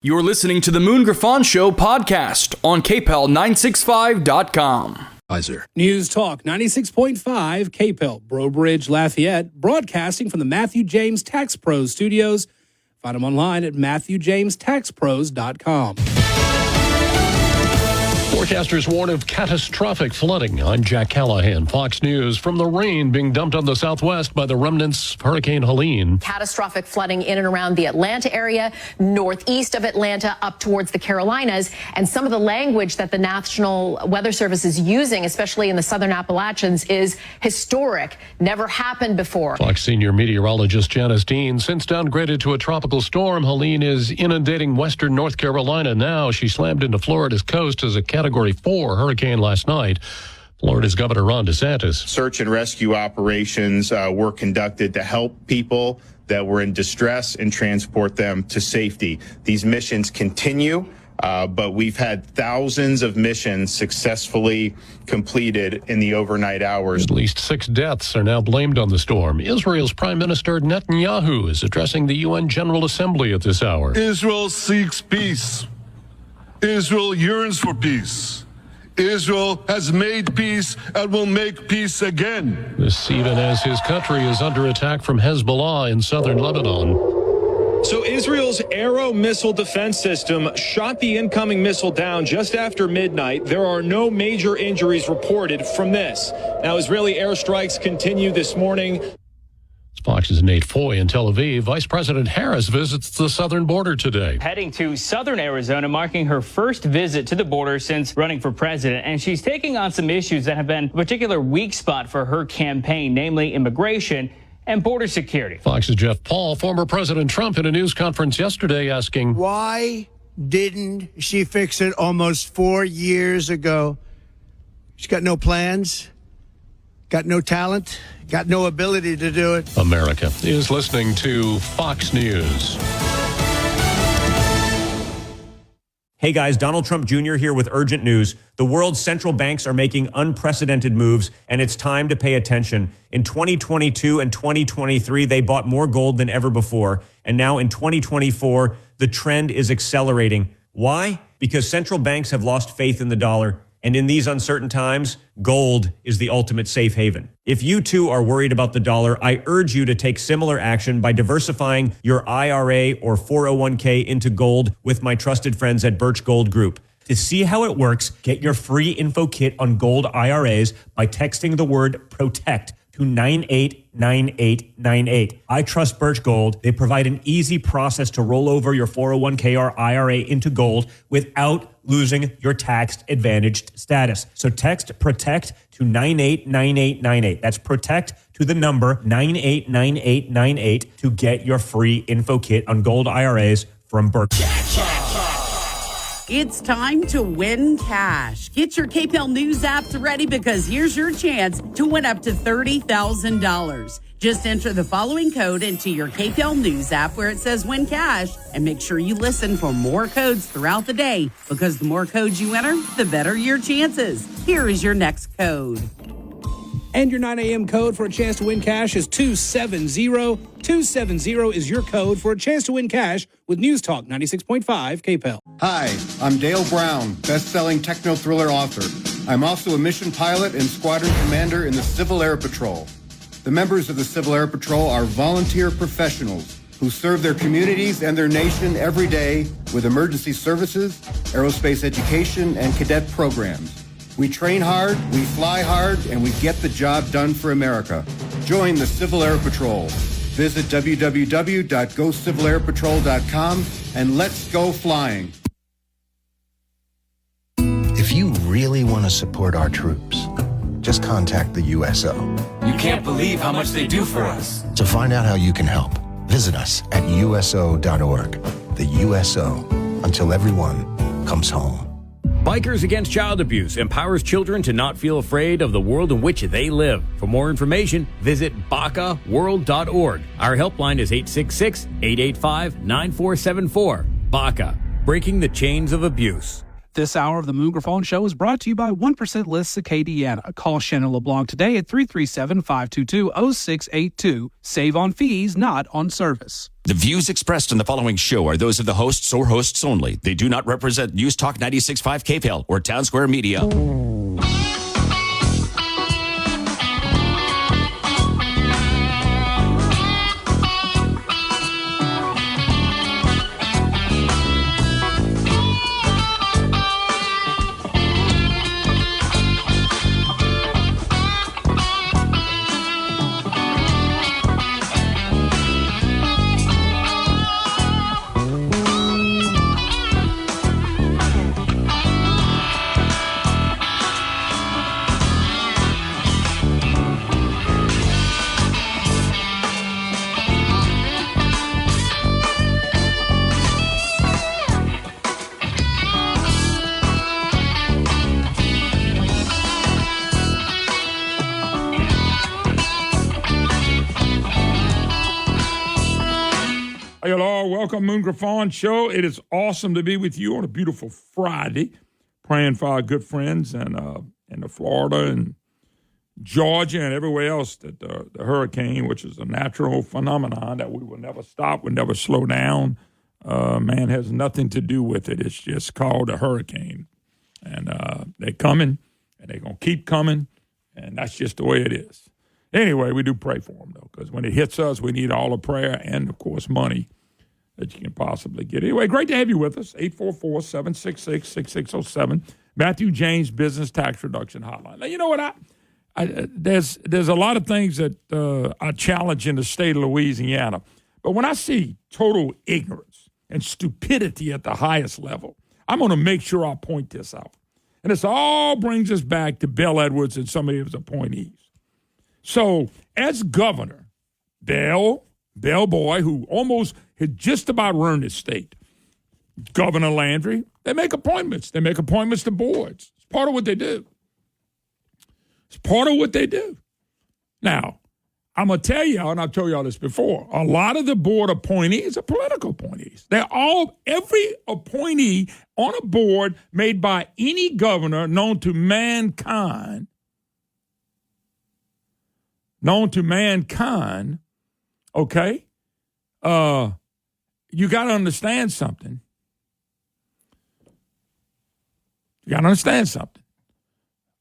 You're listening to the Moon Griffon Show podcast on KPEL965.com. News Talk 96.5 KPEL, Breaux Bridge, Lafayette, broadcasting from the Matthew James Tax Pros studios. Find them online at MatthewJamesTaxPros.com. Forecasters warn of catastrophic flooding. I'm Jack Callahan, Fox News. From the rain being dumped on the southwest by the remnants of Hurricane Helene. Catastrophic flooding in and around the Atlanta area, northeast of Atlanta, up towards the Carolinas. And some of the language that the National Weather Service is using, especially in the southern Appalachians, is historic. Never happened before. Fox senior meteorologist Janice Dean. Since downgraded to a tropical storm, Helene is inundating western North Carolina now. She slammed into Florida's coast as a Category 4 hurricane last night. Florida's Governor Ron DeSantis. Search and rescue operations were conducted to help people that were in distress and transport them to safety. These missions continue, but we've had thousands of missions successfully completed in the overnight hours. At least 6 deaths are now blamed on the storm. Israel's Prime Minister Netanyahu is addressing the UN General Assembly at this hour. Israel seeks peace. Israel yearns for peace. Israel has made peace and will make peace again. This even as his country is under attack from Hezbollah in southern Lebanon. So Israel's Arrow missile defense system shot the incoming missile down just after midnight. There are no major injuries reported from this. Now, Israeli airstrikes continue this morning. Fox's Nate Foy in Tel Aviv. Vice President Harris visits the southern border today. Heading to southern Arizona, marking her first visit to the border since running for president. And she's taking on some issues that have been a particular weak spot for her campaign, namely immigration and border security. Fox's Jeff Paul, former President Trump, in a news conference yesterday asking, why didn't she fix it almost 4 years ago? She's got no plans, got no talent, got no ability to do it. America is listening to Fox News. Hey guys, Donald Trump Jr. here with urgent news. The world's central banks are making unprecedented moves, and it's time to pay attention. In 2022 and 2023, they bought more gold than ever before. And now in 2024, the trend is accelerating. Why? Because central banks have lost faith in the dollar. And in these uncertain times, gold is the ultimate safe haven. If you too are worried about the dollar, I urge you to take similar action by diversifying your IRA or 401k into gold with my trusted friends at Birch Gold Group. To see how it works, get your free info kit on gold IRAs by texting the word PROTECT to 989898. I trust Birch Gold. They provide an easy process to roll over your 401k or IRA into gold without losing your tax advantaged status. So text PROTECT to 989898. That's PROTECT to the number 989898 to get your free info kit on gold IRAs from Birch. It's time to win cash. Get your KPEL News apps ready because here's your chance to win up to $30,000. Just enter the following code into your KPEL News app where it says win cash, and make sure you listen for more codes throughout the day because the more codes you enter, the better your chances. Here is your next code. And your 9 a.m. code for a chance to win cash is 270. 270 is your code for a chance to win cash with News Talk 96.5 KPEL. Hi, I'm Dale Brown, best-selling techno-thriller author. I'm also a mission pilot and squadron commander in the Civil Air Patrol. The members of the Civil Air Patrol are volunteer professionals who serve their communities and their nation every day with emergency services, aerospace education, and cadet programs. We train hard, we fly hard, and we get the job done for America. Join the Civil Air Patrol. Visit www.gocivilairpatrol.com and let's go flying. If you really want to support our troops, just contact the USO. You can't believe how much they do for us. To find out how you can help, visit us at USO.org. The USO, until everyone comes home. Bikers Against Child Abuse empowers children to not feel afraid of the world in which they live. For more information, visit BACAworld.org. Our helpline is 866-885-9474. BACA, breaking the chains of abuse. This hour of the Moon Griffon Show is brought to you by 1% Lists Acadiana. Call Shannon LeBlanc today at 337-522-0682. Save on fees, not on service. The views expressed in the following show are those of the hosts or hosts only. They do not represent News Talk 96.5 KPEL or Town Square Media. Hello, welcome Moon Griffon Show. It is awesome to be with you on a beautiful Friday, praying for our good friends in the Florida and Georgia and everywhere else that the hurricane, which is a natural phenomenon that we will never stop, will never slow down. Man has nothing to do with it. It's just called a hurricane. And they're coming, and they're going to keep coming, and that's just the way it is. Anyway, we do pray for them, though, because when it hits us, we need all the prayer and, of course, money that you can possibly get. Anyway, great to have you with us. 844-766-6607. Matthew James Business Tax Reduction Hotline. Now, you know what? There's a lot of things that I challenge in the state of Louisiana. But when I see total ignorance and stupidity at the highest level, I'm going to make sure I point this out. And this all brings us back to Bill Edwards and some of his appointees. So, as governor, Bell Boy, who almost had just about ruined his state, Governor Landry, they make appointments. They make appointments to boards. It's part of what they do. Now, I'm going to tell y'all, and I've told y'all this before, a lot of the board appointees are political appointees. Every appointee on a board made by any governor known to mankind, okay, you got to understand something.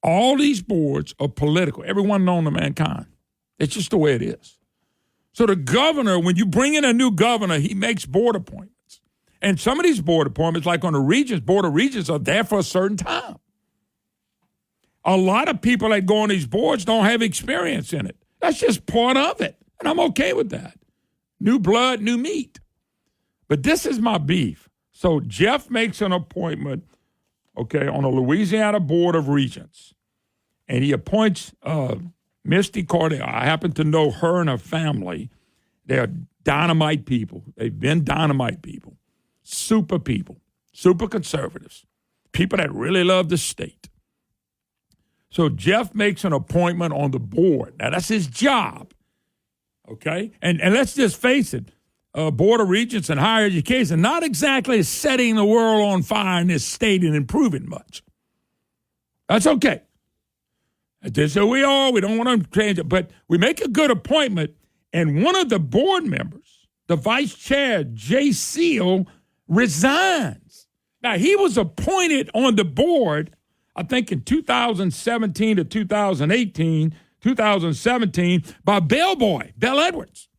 All these boards are political, everyone known to mankind. It's just the way it is. So the governor, when you bring in a new governor, he makes board appointments. And some of these board appointments, like on the regions, board of regents are there for a certain time. A lot of people that go on these boards don't have experience in it. That's just part of it. And I'm okay with that. New blood, new meat. But this is my beef. So Jeff makes an appointment, okay, on a Louisiana Board of Regents. And he appoints Misty Cordell. I happen to know her and her family. They're dynamite people. They've been dynamite people. Super people. Super conservatives. People that really love the state. So Jeff makes an appointment on the board. Now, that's his job, okay? And let's just face it, Board of Regents and higher education, not exactly setting the world on fire in this state and improving much. That's okay. That's who we are. We don't want to change it. But we make a good appointment, and one of the board members, the vice chair, Jay Seal, resigns. Now, he was appointed on the board, I think in 2017 to 2017, by Bell Edwards.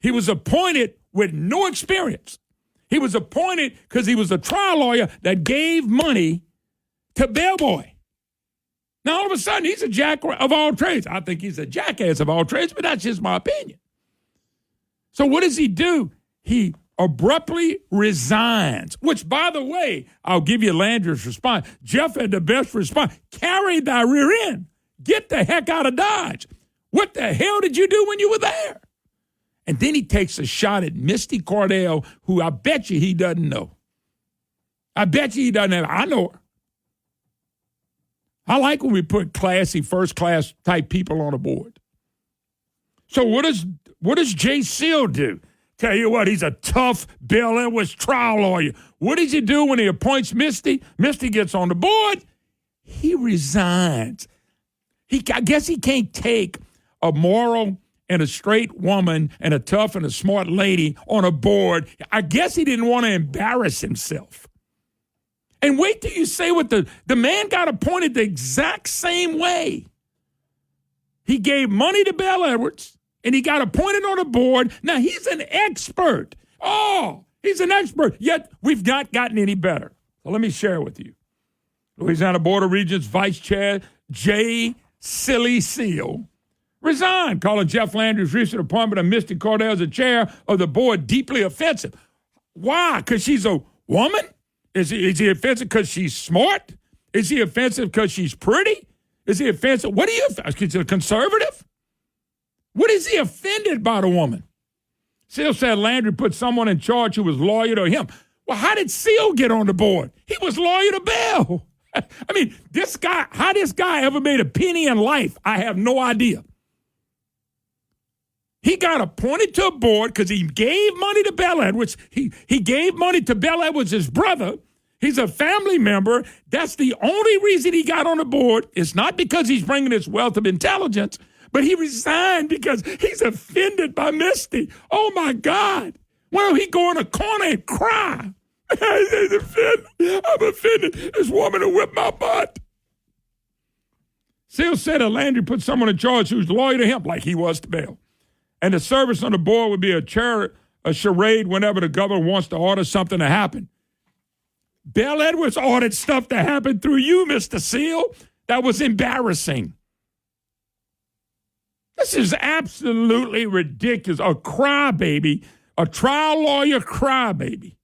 He was appointed with no experience. He was appointed because he was a trial lawyer that gave money to Bellboy. Now, all of a sudden, he's a jack of all trades. I think he's a jackass of all trades, but that's just my opinion. So what does he do? He abruptly resigns, which, by the way, I'll give you Landry's response. Jeff had the best response. Carry thy rear end. Get the heck out of Dodge. What the hell did you do when you were there? And then he takes a shot at Misty Cordell, who I bet you he doesn't know. I bet you he doesn't have. I know her. I like when we put classy, first-class type people on a board. So what does Jay Seal do? Tell you what, he's a tough Bel Edwards trial lawyer. What does he do when he appoints Misty? Misty gets on the board. He resigns. I guess he can't take a moral and a straight woman and a tough and a smart lady on a board. I guess he didn't want to embarrass himself. And wait till you say what the man got appointed the exact same way. He gave money to Bel Edwards, and he got appointed on a board. Now, he's an expert. Oh, he's an expert. Yet, we've not gotten any better. So let me share with you. Louisiana Board of Regents Vice Chair J. Silly Seal resigned, calling Jeff Landry's recent appointment of Misty Cordell as the chair of the board deeply offensive. Why? Because she's a woman? Is he offensive because she's smart? Is he offensive because she's pretty? Is he offensive? What are you? Is he a conservative? What is he offended by the woman? Seal said Landry put someone in charge who was loyal to him. Well, how did Seal get on the board? He was loyal to Bell. I mean, how this guy ever made a penny in life, I have no idea. He got appointed to a board because he gave money to Bel Edwards. He gave money to Bel Edwards' brother. He's a family member. That's the only reason he got on the board. It's not because he's bringing his wealth of intelligence, but he resigned because he's offended by Misty. Oh, my God. Why don't he go in a corner and cry? I'm offended. This woman will whip my butt. Seal said that Landry put someone in charge who's loyal to him, like he was to Bell. And the service on the board would be a charade whenever the governor wants to order something to happen. Bel Edwards ordered stuff to happen through you, Mr. Seal. That was embarrassing. This is absolutely ridiculous. A crybaby, a trial lawyer crybaby,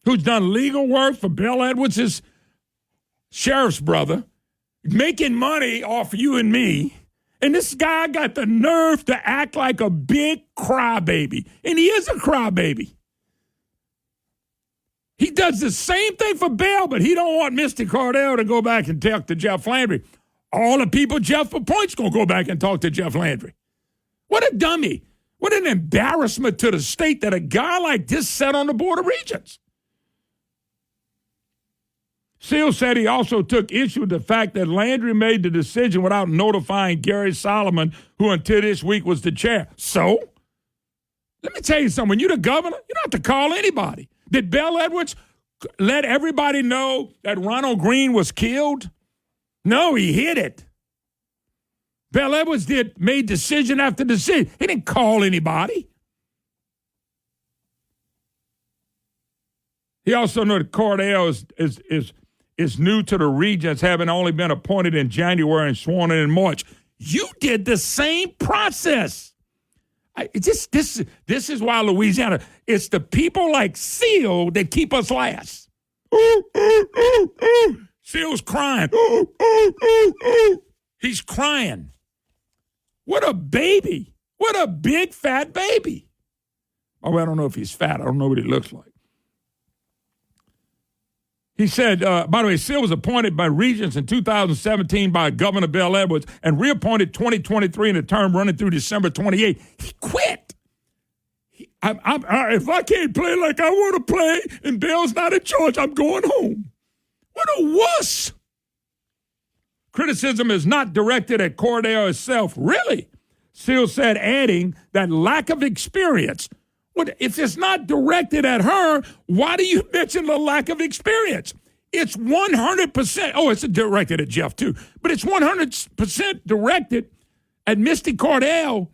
who's done legal work for Bel Edwards' sheriff's brother, making money off you and me. And this guy got the nerve to act like a big crybaby. And he is a crybaby. He does the same thing for Bell, but he don't want Misty Cordell to go back and talk to Jeff Landry. All the people Jeff appoints going to go back and talk to Jeff Landry. What a dummy. What an embarrassment to the state that a guy like this sat on the Board of Regents. Seal said he also took issue with the fact that Landry made the decision without notifying Gary Solomon, who until this week was the chair. So, let me tell you something. When you're the governor, you don't have to call anybody. Did Bel Edwards let everybody know that Ronald Green was killed? No, he hid it. Bel Edwards made decision after decision. He didn't call anybody. He also knew that Cordell is new to the Regents, having only been appointed in January and sworn in March. You did the same process. This is why Louisiana, it's the people like Seal that keep us last. Seal's crying. He's crying. What a baby. What a big, fat baby. Oh, I don't know if he's fat. I don't know what he looks like. He said, by the way, Seal was appointed by Regents in 2017 by Governor Bel Edwards and reappointed 2023 in a term running through December 28. He quit. If I can't play like I want to play and Bell's not in charge, I'm going home. What a wuss. Criticism is not directed at Cordell herself. Really? Seal said, adding that lack of experience. If it's not directed at her, why do you mention the lack of experience? It's 100%. Oh, it's directed at Jeff, too. But it's 100% directed at Misty Cordell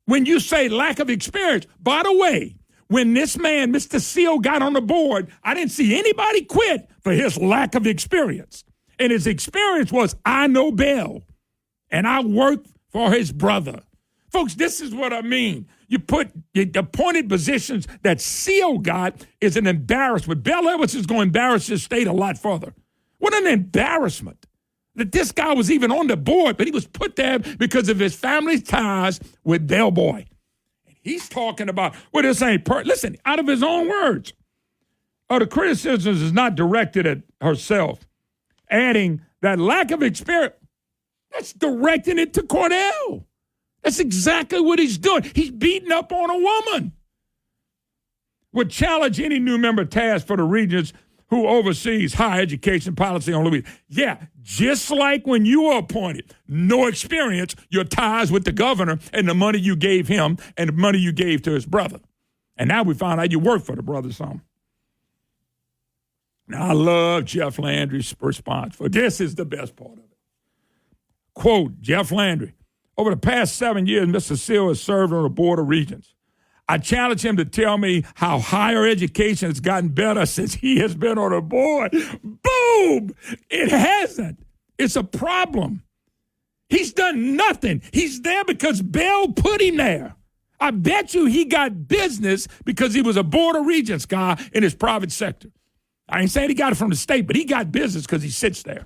when you say lack of experience. By the way, when this man, Mr. Seal, got on the board, I didn't see anybody quit for his lack of experience. And his experience was, I know Bell, and I worked for his brother. Folks, this is what I mean. You put the appointed positions that Seal got is an embarrassment. Bel Edwards is going to embarrass his state a lot further. What an embarrassment that this guy was even on the board, but he was put there because of his family's ties with Bell Boy. And he's talking about, well, this ain't listen, out of his own words. The criticism is not directed at herself, adding that lack of experience, that's directing it to Cordell. That's exactly what he's doing. He's beating up on a woman. Would challenge any new member tasked for the regions who oversees higher education policy on Louisiana. Yeah, just like when you were appointed, no experience, your ties with the governor and the money you gave him and the money you gave to his brother. And now we found out you work for the brother some. Now, I love Jeff Landry's response, for this is the best part of it. Quote, Jeff Landry, over the past 7 years, Mr. Seal has served on the Board of Regents. I challenge him to tell me how higher education has gotten better since he has been on the board. Boom! It hasn't. It's a problem. He's done nothing. He's there because Bell put him there. I bet you he got business because he was a Board of Regents guy in his private sector. I ain't saying he got it from the state, but he got business because he sits there.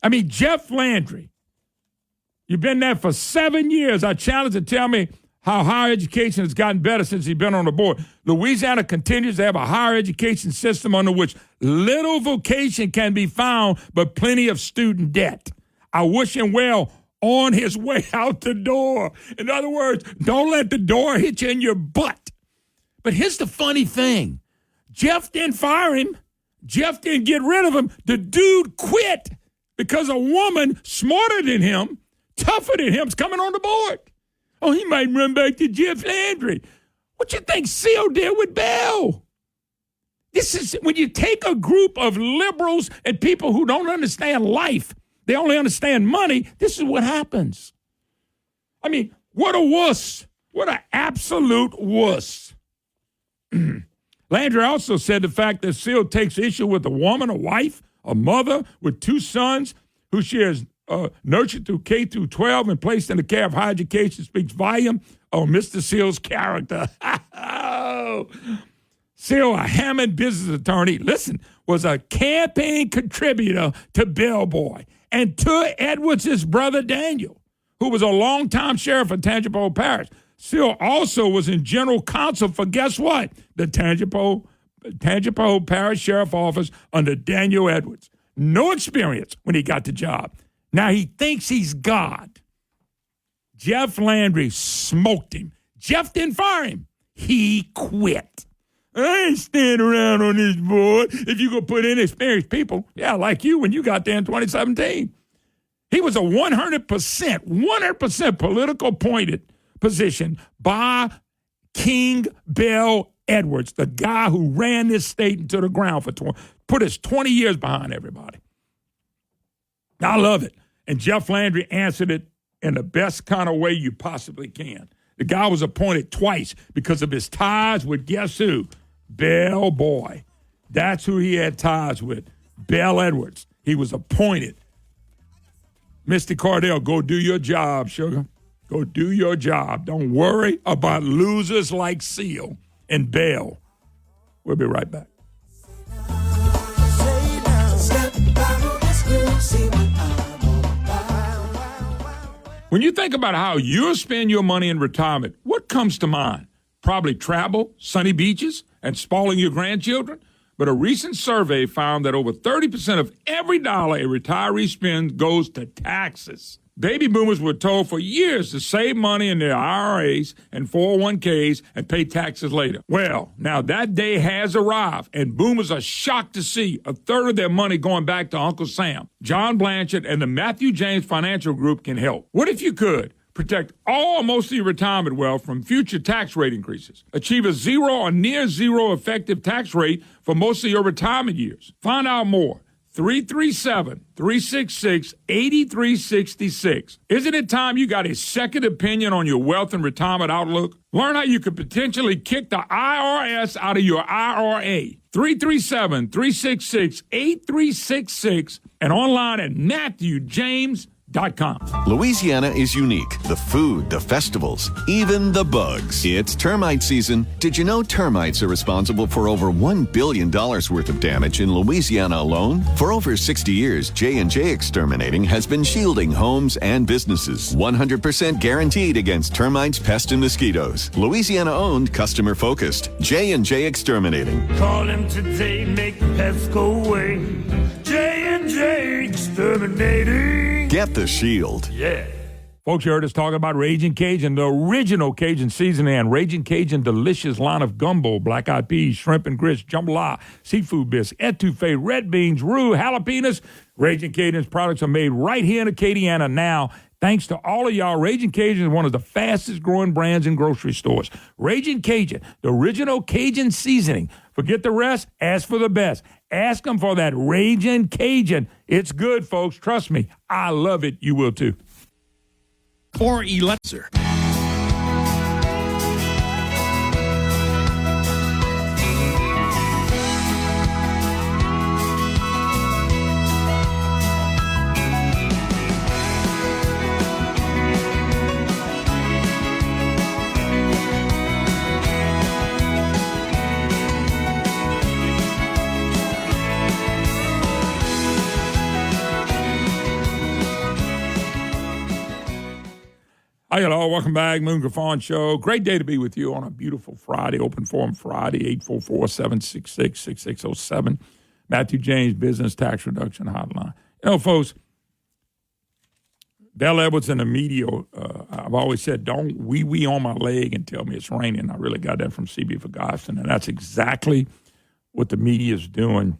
I mean, Jeff Landry, you've been there for 7 years. I challenge him to tell me how higher education has gotten better since he's been on the board. Louisiana continues to have a higher education system under which little vocation can be found, but plenty of student debt. I wish him well on his way out the door. In other words, don't let the door hit you in your butt. But here's the funny thing. Jeff didn't fire him. Jeff didn't get rid of him. The dude quit because a woman smarter than him, tougher than him, is coming on the board. Oh, he might run back to Jeff Landry. What you think Seal did with Bell? This is when you take a group of liberals and people who don't understand life, they only understand money, this is what happens. I mean, what a wuss. What an absolute wuss. Landry also said the fact that Seal takes issue with a woman, a wife, a mother with 2 sons who she has nurtured through K through 12 and placed in the care of higher education speaks volume of Mr. Seal's character. Seal, a Hammond business attorney, listen, was a campaign contributor to Bellboy and to Edwards' brother Daniel, who was a longtime sheriff of Tangipahoa Parish. Seal also was in general counsel for, guess what? The Tangipahoa Parish Sheriff Office under Daniel Edwards. No experience when he got the job. Now he thinks he's God. Jeff Landry smoked him. Jeff didn't fire him. He quit. I ain't standing around on this board if you go put inexperienced people, like you when you got there in 2017. He was a 100% political appointed position by King Bell Edwards, the guy who ran this state into the ground for put his 20 years behind everybody. I love it. And Jeff Landry answered it in the best kind of way you possibly can. The guy was appointed twice because of his ties with, guess who? Bell Boy. That's who he had ties with, Bell Edwards. He was appointed. Misty Cardell, go do your job, sugar. Go do your job. Don't worry about losers like Seal and Bell. We'll be right back. When you think about how you'll spend your money in retirement, what comes to mind? Probably travel, sunny beaches, and spoiling your grandchildren. But a recent survey found that over 30% of every dollar a retiree spends goes to taxes. Baby boomers were told for years to save money in their IRAs and 401ks and pay taxes later. Well, now that day has arrived, and boomers are shocked to see a third of their money going back to Uncle Sam. John Blanchard and the Matthew James Financial Group can help. What if you could protect all or most of your retirement wealth from future tax rate increases? Achieve a zero or near zero effective tax rate for most of your retirement years. Find out more. 337-366-8366. Isn't it time you got a second opinion on your wealth and retirement outlook? Learn how you could potentially kick the IRS out of your IRA. 337-366-8366 and online at MatthewJames.com. Louisiana is unique. The food, the festivals, even the bugs. It's termite season. Did you know termites are responsible for over $1 billion worth of damage in Louisiana alone? For over 60 years, J&J Exterminating has been shielding homes and businesses. 100% guaranteed against termites, pests, and mosquitoes. Louisiana-owned, customer-focused. J&J Exterminating. Call him today, make the pests go away. J&J Exterminating. Get the shield. Yeah. Folks, you heard us talking about Raging Cajun, the original Cajun seasoning, and Raging Cajun delicious line of gumbo, black-eyed peas, shrimp and grits, jambalaya, seafood bisque, etouffee, red beans, roux, jalapenos. Raging Cajun's products are made right here in Acadiana now. Thanks to all of y'all, Raging Cajun is one of the fastest-growing brands in grocery stores. Raging Cajun, the original Cajun seasoning. Forget the rest, ask for the best. Ask them for that Raging Cajun. It's good, folks. Trust me. I love it. You will, too. Or Eletzer. Hi, hello. Welcome back. Moon Griffon Show. Great day to be with you on a beautiful Friday, open forum Friday, 844-766-6607. Matthew James Business Tax Reduction Hotline. You know, folks, Bell Edwards and the media, I've always said, don't wee on my leg and tell me it's raining. I really got that from C.B. Ferguson, and that's exactly what the media is doing.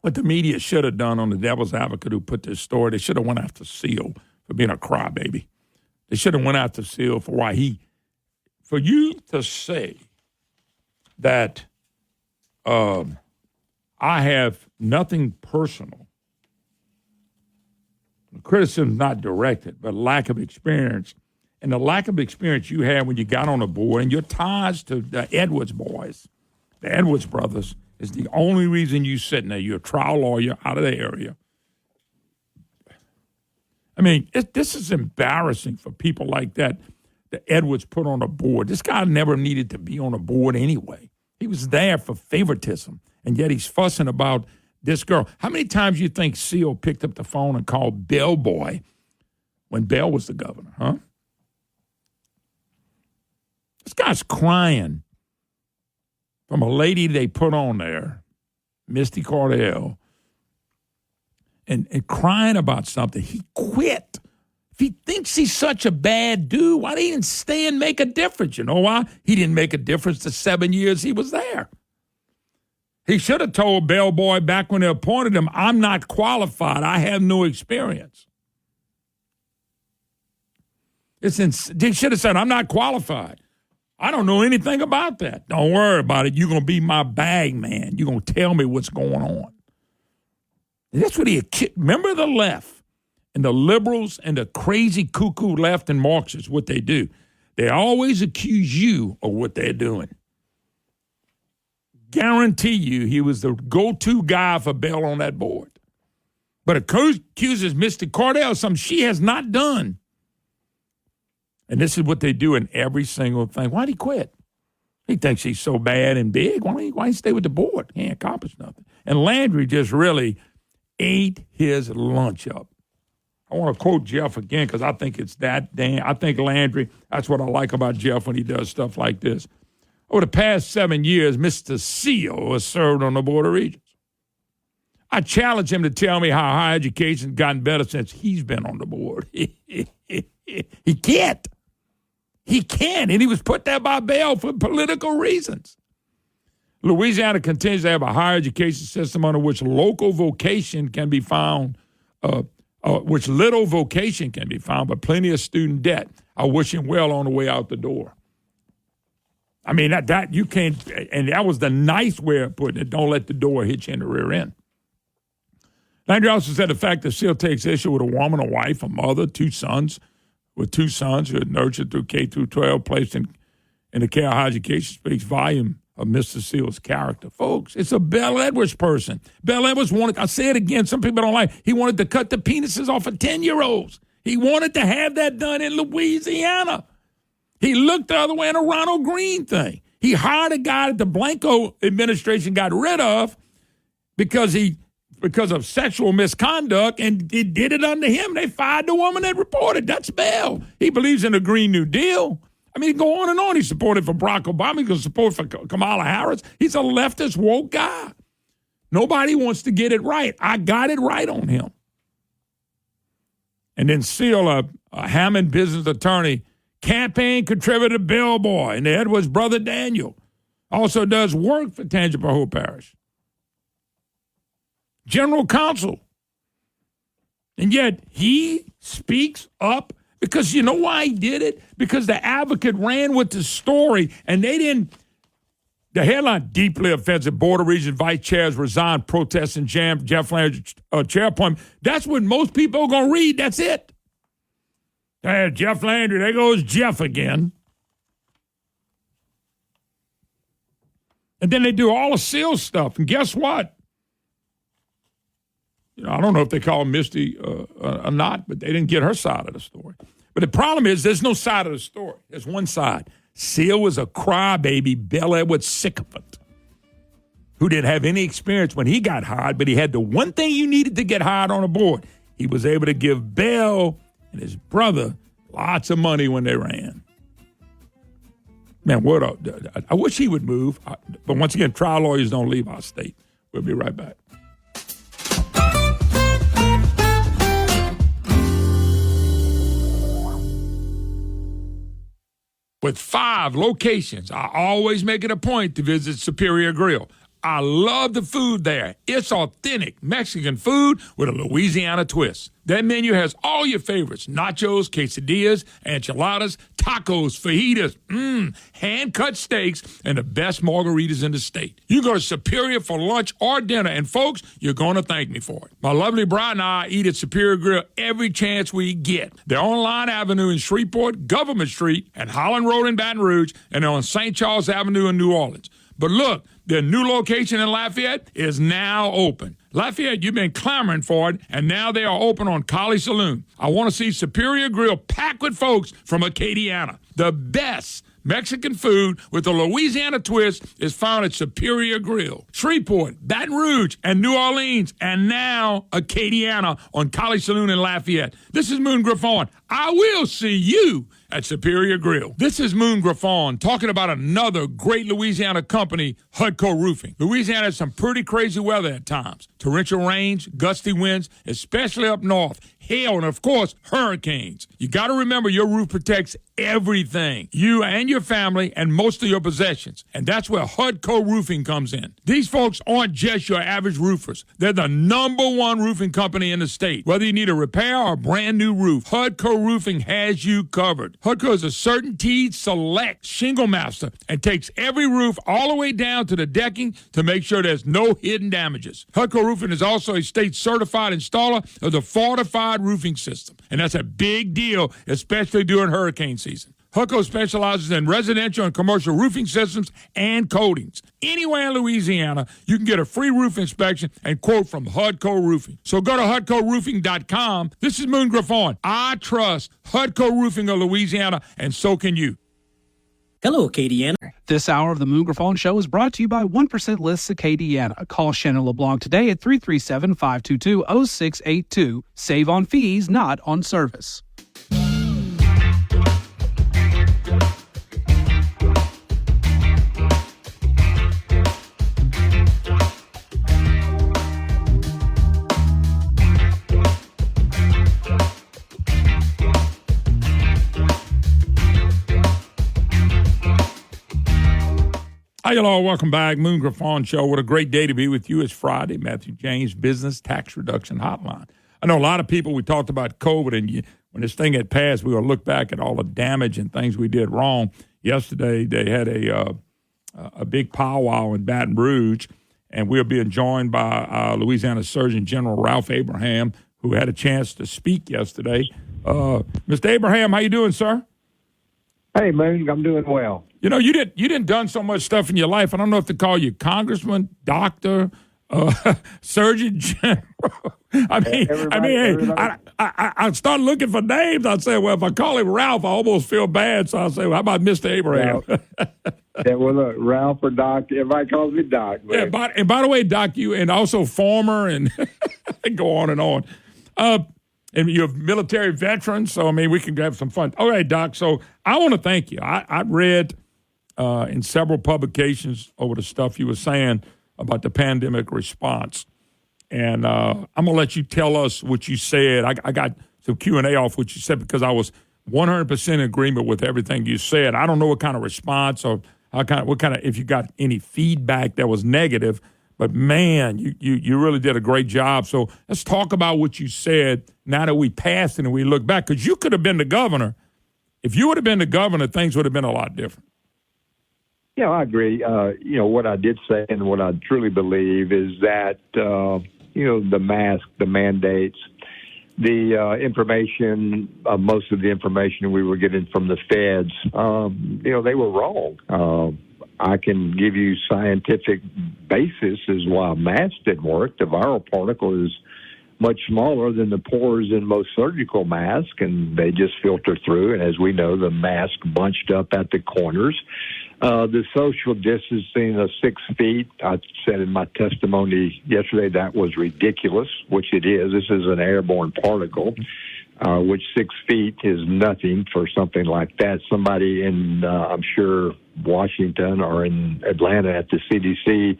What the media should have done on the Devil's Advocate who put this story, they should have went after Seal for being a crybaby. They should have went after Seal for for you to say that I have nothing personal. The criticism is not directed, but lack of experience. And the lack of experience you had when you got on the board and your ties to the Edwards boys, the Edwards brothers, is the only reason you're sitting there. You're a trial lawyer out of the area. I mean, this is embarrassing for people like that Edwards put on the board. This guy never needed to be on the board anyway. He was there for favoritism, and yet he's fussing about this girl. How many times do you think Seal picked up the phone and called Bellboy when Bell was the governor, huh? This guy's crying from a lady they put on there, Misty Cordell, and crying about something. He quit. If he thinks he's such a bad dude, why didn't he stay and make a difference? You know why? He didn't make a difference the 7 years he was there. He should have told Bellboy back when they appointed him, I'm not qualified. I have no experience. They should have said, I'm not qualified. I don't know anything about that. Don't worry about it. You're going to be my bag man. You're going to tell me what's going on. And that's what remember the left and the liberals and the crazy cuckoo left and Marxists, what they do. They always accuse you of what they're doing. Guarantee you he was the go-to guy for Bell on that board. But accuses Mr. Cordell of something she has not done. And this is what they do in every single thing. Why'd he quit? He thinks he's so bad and big. Why he stay with the board? He ain't accomplished nothing. And Landry just really ate his lunch up. I want to quote Jeff again because I think it's that damn. I think Landry, that's what I like about Jeff when he does stuff like this. Over the past 7 years, Mr. Seal has served on the Board of Regents. I challenge him to tell me how higher education's gotten better since he's been on the board. He can't. He can't, and he was put there by Bell for political reasons. Louisiana continues to have a higher education system under which local vocation can be found, which little vocation can be found, but plenty of student debt. I wish him well on the way out the door. I mean, that you can't, and that was the nice way of putting it. Don't let the door hit you in the rear end. Landry also said the fact that Seal takes issue with a woman, a wife, a mother, two sons who are nurtured through K through 12, placed in the care of higher education speaks volume of Mr. Seal's character. Folks, it's a Bell Edwards person. Bell Edwards wanted, I say it again, some people don't like, he wanted to cut the penises off of 10-year-olds. He wanted to have that done in Louisiana. He looked the other way in a Ronald Reagan thing. He hired a guy that the Blanco administration got rid of because of sexual misconduct, and it did it under him. They fired the woman that reported. That's Bell. He believes in the Green New Deal. I mean, go on and on. He supported for Barack Obama. He's going to support for Kamala Harris. He's a leftist woke guy. Nobody wants to get it right. I got it right on him. And then Seal, a Hammond business attorney, campaign contributor billboy, and the Edwards brother Daniel also does work for Tangipahoa Hope Parish. General counsel. And yet he speaks up because you know why he did it? Because the Advocate ran with the story and they didn't. The headline, deeply offensive, Board of Regents vice chairs resign, protesting Jeff Landry's chair appointment. That's what most people are going to read. That's it. Hey, Jeff Landry, there goes Jeff again. And then they do all the Seal stuff. And guess what? You know, I don't know if they call Misty or not, but they didn't get her side of the story. But the problem is there's no side of the story. There's one side. Seal was a crybaby, Bell Edwards sycophant who didn't have any experience when he got hired, but he had the one thing you needed to get hired on a board. He was able to give Bell and his brother lots of money when they ran. Man, I wish he would move. But once again, trial lawyers don't leave our state. We'll be right back. With 5 locations, I always make it a point to visit Superior Grill. I love the food there. It's authentic Mexican food with a Louisiana twist. That menu has all your favorites: nachos, quesadillas, enchiladas, tacos, fajitas, hand-cut steaks, and the best margaritas in the state. You go to Superior for lunch or dinner, and folks, you're going to thank me for it. My lovely bride and I eat at Superior Grill every chance we get. They're on Line Avenue in Shreveport, Government Street, and Holland Road in Baton Rouge, and they're on St. Charles Avenue in New Orleans. But look, their new location in Lafayette is now open. Lafayette, you've been clamoring for it, and now they are open on College Saloon. I want to see Superior Grill packed with folks from Acadiana. The best Mexican food with a Louisiana twist is found at Superior Grill. Shreveport, Baton Rouge, and New Orleans, and now Acadiana on College Saloon in Lafayette. This is Moon Griffon. I will see you at Superior Grill. This is Moon Griffon talking about another great Louisiana company, Hudco Roofing. Louisiana has some pretty crazy weather at times. Torrential rains, gusty winds, especially up north, hail, and of course, hurricanes. You got to remember your roof protects everything, you and your family and most of your possessions. And that's where Hudco Roofing comes in. These folks aren't just your average roofers. They're the #1 roofing company in the state. Whether you need a repair or a brand new roof, Hudco Roofing has you covered. Hudco is a CertainTeed Select shingle master and takes every roof all the way down to the decking to make sure there's no hidden damages. Hudco Roofing is also a state certified installer of the Fortified Roofing System. And that's a big deal, especially during hurricane season. Hudco specializes in residential and commercial roofing systems and coatings. Anywhere in Louisiana, you can get a free roof inspection and quote from Hudco Roofing. So go to HudcoRoofing.com. This is Moon Griffon. I trust Hudco Roofing of Louisiana, and so can you. Hello, Acadiana. This hour of the Moon Griffon Show is brought to you by 1% Lists Acadiana. Call Shannon LeBlanc today at 337-522-0682. Save on fees, not on service. Hi, y'all. Welcome back. Moon Griffon Show. What a great day to be with you. It's Friday. Matthew James Business Tax Reduction Hotline. I know a lot of people, we talked about COVID, and when this thing had passed, we will look back at all the damage and things we did wrong. Yesterday, they had a big powwow in Baton Rouge, and we're being joined by Louisiana Surgeon General Ralph Abraham, who had a chance to speak yesterday. Mr. Abraham, how you doing, sir? Hey, Moon, I'm doing well. You know, you didn't done so much stuff in your life. I don't know if to call you congressman, doctor, surgeon general. I start looking for names. I'd say, well, if I call him Ralph, I almost feel bad. So I'll say, well, how about Mr. Abraham? Yeah, well, look, Ralph or Doc. Everybody calls me Doc. Yeah, and by the way, Doc, you and also former and go on and on. And you're a military veteran, so, I mean, we can have some fun. All right, Doc, so I want to thank you. I read in several publications over the stuff you were saying about the pandemic response, and I'm going to let you tell us what you said. I got some Q&A off what you said because I was 100% in agreement with everything you said. I don't know what kind of response or if you got any feedback that was negative, but man, you really did a great job. So let's talk about what you said now that we passed it and we look back, because you could have been the governor. If you would have been the governor, things would have been a lot different. Yeah, I agree. What I did say and what I truly believe is that, the mask, the mandates, the information, most of the information we were getting from the feds, they were wrong. I can give you scientific basis as why masks didn't work. The viral particle is much smaller than the pores in most surgical masks, and they just filter through. And as we know, the mask bunched up at the corners. The social distancing of 6 feet, I said in my testimony yesterday that was ridiculous, which it is. This is an airborne particle, which 6 feet is nothing for something like that. Somebody in, I'm sure, Washington or in Atlanta at the CDC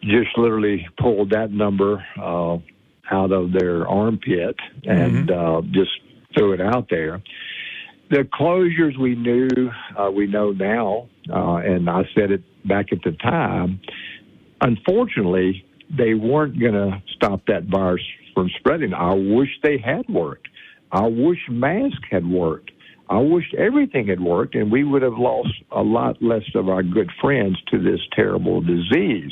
just literally pulled that number out of their armpit and just threw it out there. The closures we know now, and I said it back at the time, unfortunately, they weren't going to stop that virus from spreading. I wish they had worked. I wish masks had worked. I wish everything had worked, and we would have lost a lot less of our good friends to this terrible disease.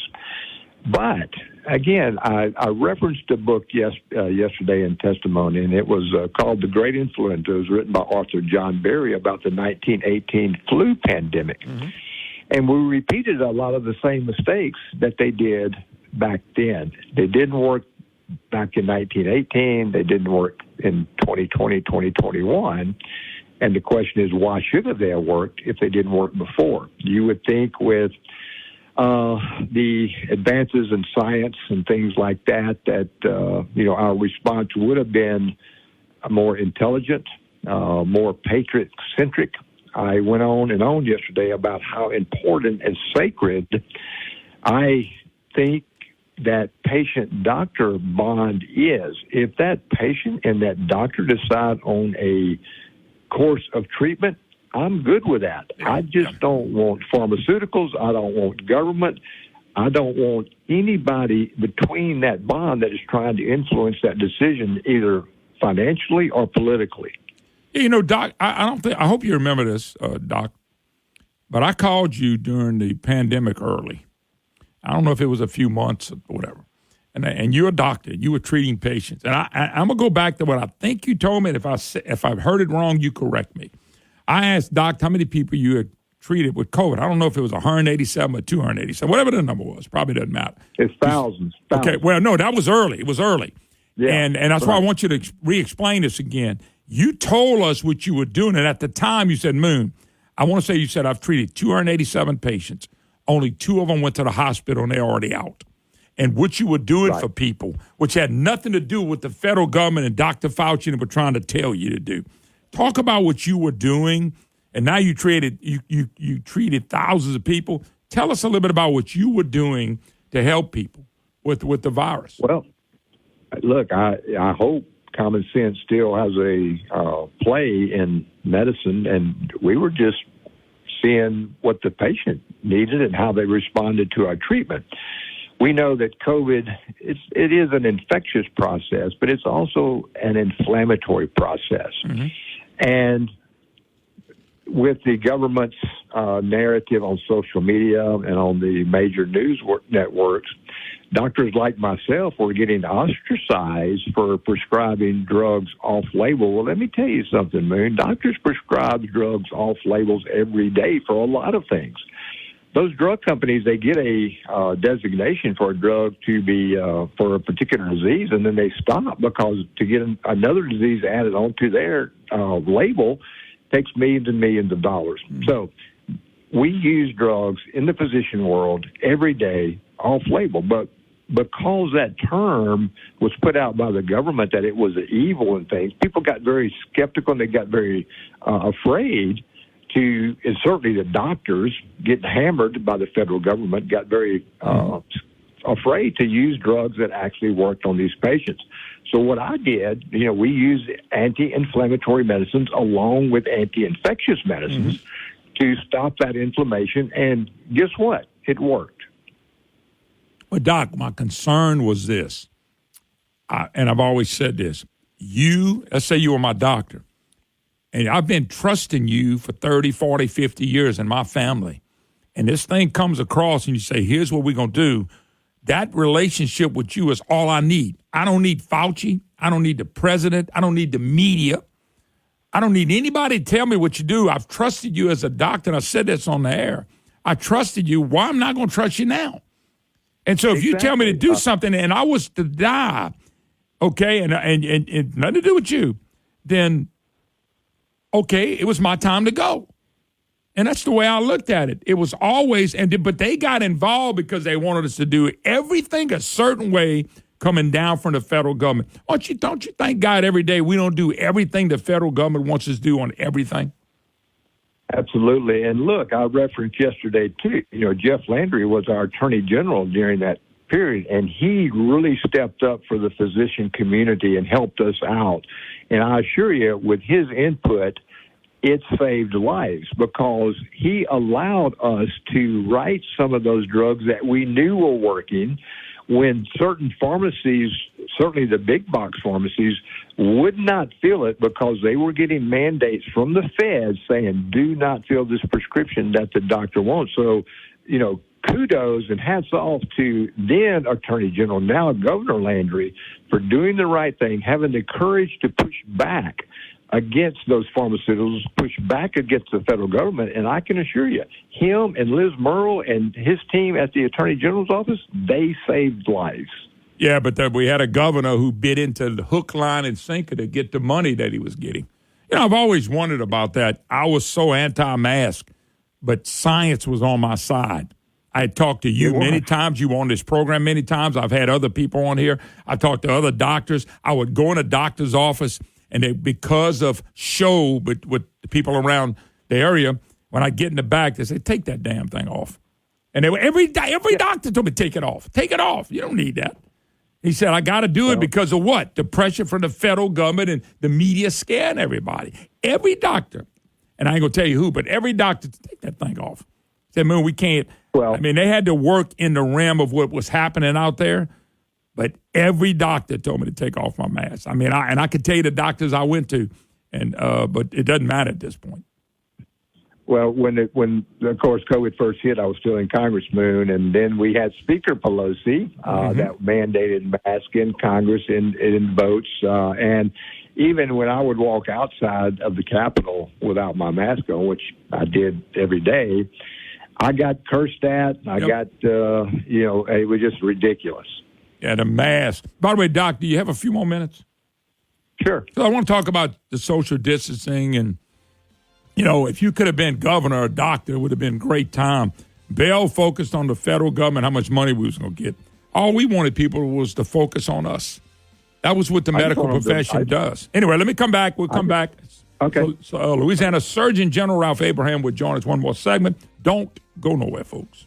But again, I referenced a book yesterday in testimony, and it was called The Great Influenza. It was written by Arthur John Berry about the 1918 flu pandemic. And we repeated a lot of the same mistakes that they did back then. They didn't work back in 1918. They didn't work in 2020, 2021. And the question is, why should they have worked if they didn't work before? You would think with the advances in science and things like that, our response would have been more intelligent, more patriot-centric. I went on and on yesterday about how important and sacred I think that patient-doctor bond is. If that patient and that doctor decide on a course of treatment, I'm good with that. I just don't want pharmaceuticals. I don't want government. I don't want anybody between that bond that is trying to influence that decision either financially or politically. Doc, I hope you remember this, Doc, but I called you during the pandemic early. I don't know if it was a few months or whatever. And you're a doctor. You were treating patients. And I'm going to go back to what I think you told me. And if I've heard it wrong, you correct me. I asked Doc how many people you had treated with COVID. I don't know if it was 187 or 287, whatever the number was. Probably doesn't matter. It's thousands. Okay, well, no, that was early. It was early. Yeah, and that's why I want you to re-explain this again. You told us what you were doing, and at the time you said, Moon, I want to say you said, I've treated 287 patients. Only 2 of them went to the hospital, and they're already out. And what you were doing for people, which had nothing to do with the federal government and Dr. Fauci and were trying to tell you to do. Talk about what you were doing, and now you treated thousands of people. Tell us a little bit about what you were doing to help people with the virus. Well, look, I hope common sense still has a play in medicine, and we were just seeing what the patient needed and how they responded to our treatment. We know that COVID, it is an infectious process, but it's also an inflammatory process. And with the government's narrative on social media and on the major news networks, doctors like myself were getting ostracized for prescribing drugs off-label. Well, let me tell you something, Moon. Doctors prescribe drugs off-labels every day for a lot of things. Those drug companies, they get a designation for a drug to be for a particular disease, and then they stop because to get another disease added onto their label takes millions and millions of dollars. So we use drugs in the physician world every day off-label, but because that term was put out by the government that it was evil and things, people got very skeptical and they got very afraid to, and certainly the doctors getting hammered by the federal government got very afraid to use drugs that actually worked on these patients. So what I did, we used anti-inflammatory medicines along with anti-infectious medicines to stop that inflammation. And guess what? It worked. Well, Doc, my concern was this, and I've always said this. Let's say you were my doctor, and I've been trusting you for 30, 40, 50 years in my family, and this thing comes across and you say, here's what we're going to do. That relationship with you is all I need. I don't need Fauci. I don't need the president. I don't need the media. I don't need anybody to tell me what you do. I've trusted you as a doctor, and I said this on the air. I trusted you. Why am I not going to trust you now? And so if you tell me to do something and I was to die, okay, and nothing to do with you, then, okay, it was my time to go. And that's the way I looked at it. It was always, but they got involved because they wanted us to do everything a certain way coming down from the federal government. Don't you thank God every day we don't do everything the federal government wants us to do on everything? Absolutely. And look, I referenced yesterday, too, Jeff Landry was our attorney general during that period, and he really stepped up for the physician community and helped us out. And I assure you, with his input, it saved lives because he allowed us to write some of those drugs that we knew were working when certain pharmacies, certainly the big box pharmacies, would not fill it because they were getting mandates from the feds saying, do not fill this prescription that the doctor wants. So, kudos and hats off to then Attorney General, now Governor Landry, for doing the right thing, having the courage to push back against those pharmaceuticals, push back against the federal government. And I can assure you, him and Liz Murrow and his team at the Attorney General's office, they saved lives. Yeah, but we had a governor who bit into the hook, line, and sinker to get the money that he was getting. I've always wondered about that. I was so anti-mask, but science was on my side. I had talked to you many times. You were on this program many times. I've had other people on here. I talked to other doctors. I would go in a doctor's office, and because of show, but with the people around the area, when I get in the back, they say, take that damn thing off. And every doctor told me, take it off. Take it off. You don't need that. He said, I got to do it because of what? The pressure from the federal government and the media scaring everybody. Every doctor, and I ain't going to tell you who, but every doctor, take that thing off. Said, man, we can't. They had to work in the realm of what was happening out there. But every doctor told me to take off my mask. I could tell you the doctors I went to, but it doesn't matter at this point. Well, when of course COVID first hit, I was still in Congress, Moon, and then we had Speaker Pelosi that mandated masks in Congress in votes, and even when I would walk outside of the Capitol without my mask on, which I did every day, I got cursed at. I got it was just ridiculous. Yeah, the mask. By the way, Doc, do you have a few more minutes? Sure. So I want to talk about the social distancing and, if you could have been governor or doctor, it would have been a great time. Bell focused on the federal government, how much money we was going to get. All we wanted people was to focus on us. That was what the medical profession does. Anyway, let me come back. We'll come back. Okay. So Louisiana Surgeon General Ralph Abraham would join us one more segment. Don't go nowhere, folks.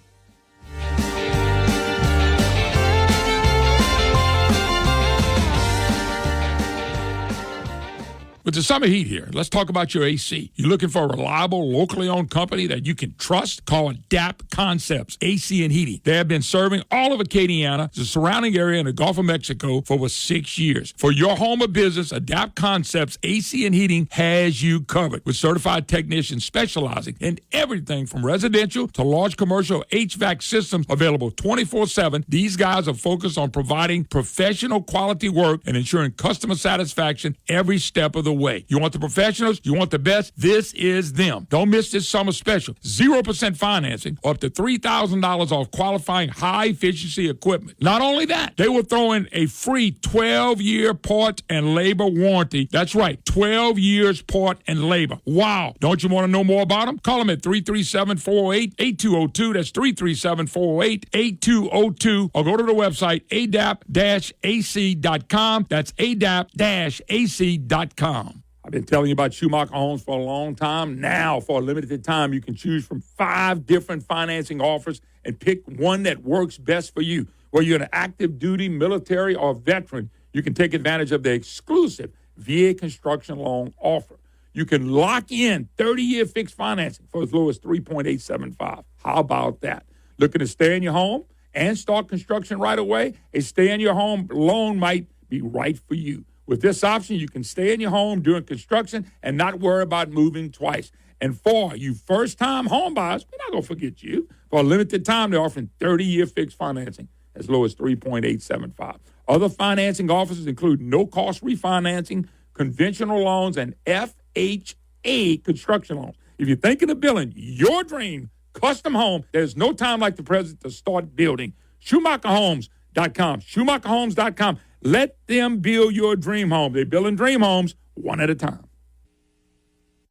With the summer heat here, let's talk about your AC. You're looking for a reliable, locally owned company that you can trust? Call Adapt Concepts AC and Heating. They have been serving all of Acadiana, the surrounding area, in the Gulf of Mexico for over 6 years. For your home or business, Adapt Concepts AC and Heating has you covered with certified technicians specializing in everything from residential to large commercial HVAC systems available 24/7. These guys are focused on providing professional quality work and ensuring customer satisfaction every step of the way. You want the professionals? You want the best? This is them. Don't miss this summer special. 0% financing, up to $3,000 off qualifying high-efficiency equipment. Not only that, they will throw in a free 12-year part and labor warranty. That's right, 12 years part and labor. Wow. Don't you want to know more about them? Call them at 337-408-8202. That's 337-408-8202. Or go to the website, adapt-ac.com. That's adapt-ac.com. I've been telling you about Schumacher Homes for a long time. Now, for a limited time, you can choose from 5 different financing offers and pick one that works best for you. Whether you're an active duty, military, or veteran, you can take advantage of the exclusive VA construction loan offer. You can lock in 30-year fixed financing for as low as 3.875. How about that? Looking to stay in your home and start construction right away? A stay-in-your-home loan might be right for you. With this option, you can stay in your home during construction and not worry about moving twice. And for you first-time home buyers, we're not going to forget you. For a limited time, they're offering 30-year fixed financing as low as 3.875. Other financing offers include no-cost refinancing, conventional loans, and FHA construction loans. If you're thinking of building your dream custom home, there's no time like the present to start building. SchumacherHomes.com. SchumacherHomes.com. Let them build your dream home. They're building dream homes one at a time.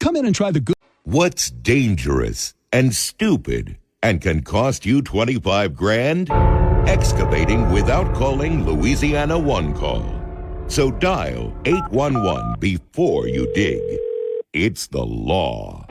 Come in and try the good. What's dangerous and stupid and can cost you $25,000? Excavating without calling Louisiana One Call. So dial 811 before you dig. It's the law.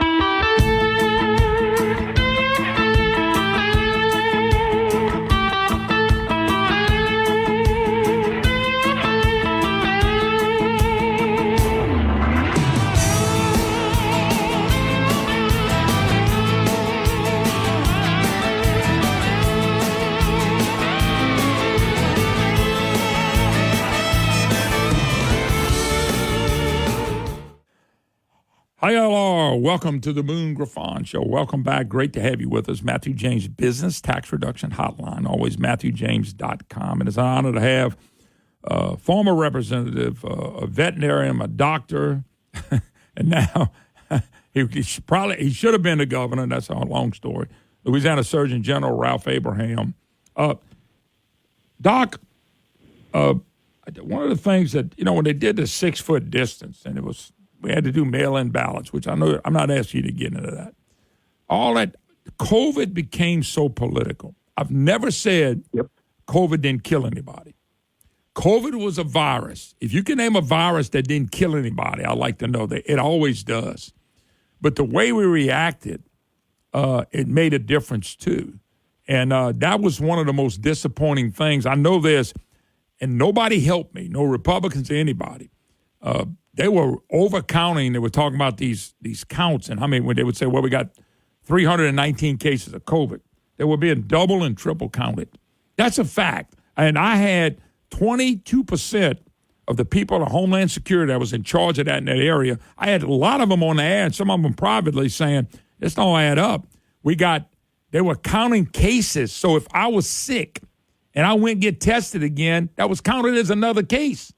Hi, y'all are. Welcome to the Moon Griffon Show. Welcome back. Great to have you with us. Matthew James Business Tax Reduction Hotline, always MatthewJames.com. And it's an honor to have a former representative, a veterinarian, a doctor, and now he should have been the governor. That's a long story. Louisiana Surgeon General Ralph Abraham. Doc, one of the things that, when they did the 6-foot distance, and we had to do mail-in ballots, which I know I'm not asking you to get into that. All that, COVID became so political. I've never said COVID didn't kill anybody. COVID was a virus. If you can name a virus that didn't kill anybody, I'd like to know that. It always does. But the way we reacted, it made a difference too. And that was one of the most disappointing things. I know this, and nobody helped me, no Republicans or anybody. They were overcounting. They were talking about these counts and how many, when they would say, well, we got 319 cases of COVID. They were being double and triple counted. That's a fact. And I had 22% of the people at Homeland Security that was in charge of that in that area. I had a lot of them on the air and some of them privately saying, this don't add up. They were counting cases. So if I was sick and I went and get tested again, that was counted as another case.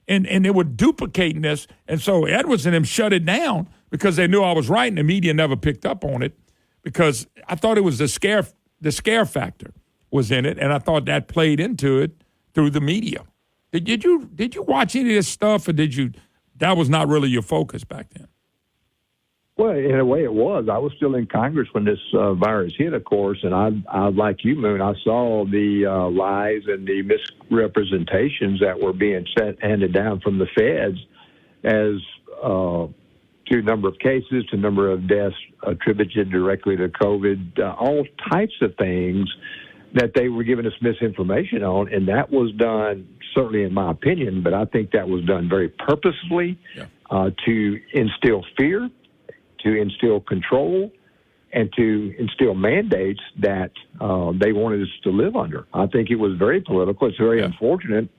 And they were duplicating this. And so Edwards and them shut it down because they knew I was right, and the media never picked up on it because I thought it was the scare factor was in it, and I thought that played into it through the media. Did you watch any of this stuff, or that was not really your focus back then? Well, in a way it was. I was still in Congress when this virus hit, of course, and I like you, Moon, I saw the lies and the misrepresentations that were being handed down from the feds as to number of cases, to number of deaths attributed directly to COVID, all types of things that they were giving us misinformation on, and that was done, certainly in my opinion, but I think that was done very purposefully to instill fear, to instill control, and to instill mandates that they wanted us to live under. I think it was very political. It's very unfortunate.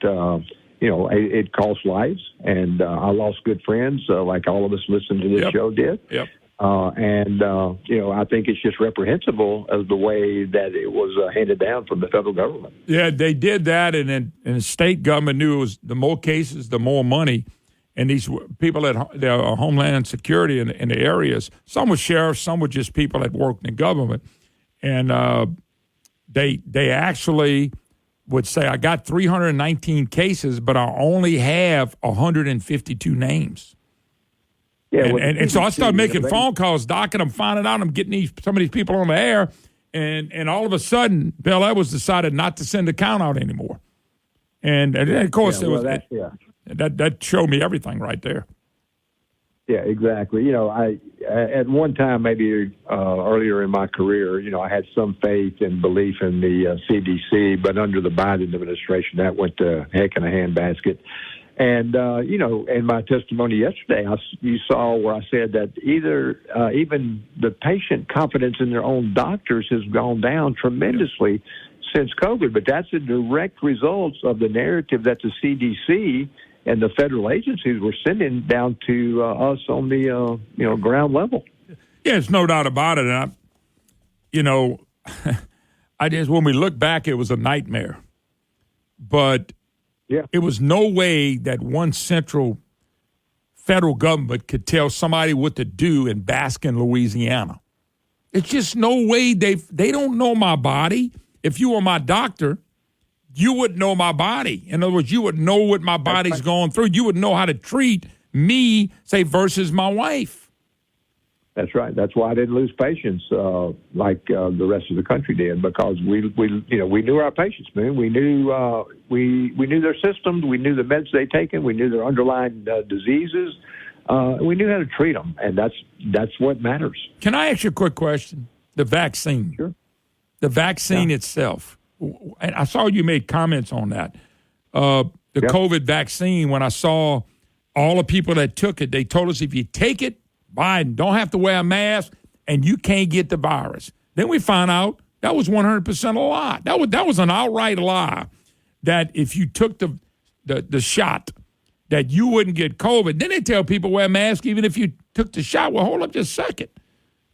It cost lives, and I lost good friends, like all of us listening to this show did. I think it's just reprehensible of the way that it was handed down from the federal government. Yeah, they did that, and the state government knew it was the more cases, the more money. And these people at the Homeland Security in the areas, some were sheriffs, some were just people that worked in government. And they actually would say, I got 319 cases, but I only have 152 names. Yeah, and so I started making phone calls, Doc, and I'm finding out I'm getting some of these people on the air. And all of a sudden, Bill Edwards decided not to send the count out anymore. And of course, that showed me everything right there. Yeah, exactly. You know, I at one time, maybe earlier in my career, you know, I had some faith and belief in the CDC, but under the Biden administration, that went to heck in a handbasket. And, you know, in my testimony yesterday, you saw where I said that even the patient confidence in their own doctors has gone down tremendously since COVID. But that's a direct result of the narrative that the CDC and the federal agencies were sending down to us on the, ground level. Yeah, there's no doubt about it. And when we look back, it was a nightmare. But it was no way that one central federal government could tell somebody what to do in Baskin, Louisiana. It's just no way. They don't know my body. If you were my doctor, you would know my body. In other words, you would know what my body's going through. You would know how to treat me, say, versus my wife. That's right. That's why I didn't lose patients like the rest of the country did, because we knew our patients, man. We knew we knew their systems. We knew the meds they taken. We knew their underlying diseases. We knew how to treat them, and that's what matters. Can I ask you a quick question? The vaccine. Sure. The vaccine itself. And I saw you made comments on that. COVID vaccine, when I saw all the people that took it, they told us if you take it, Biden, don't have to wear a mask, and you can't get the virus. Then we found out that was 100% a lie. That was an outright lie, that if you took the shot, that you wouldn't get COVID. Then they tell people wear a mask even if you took the shot. Well, hold up just a second.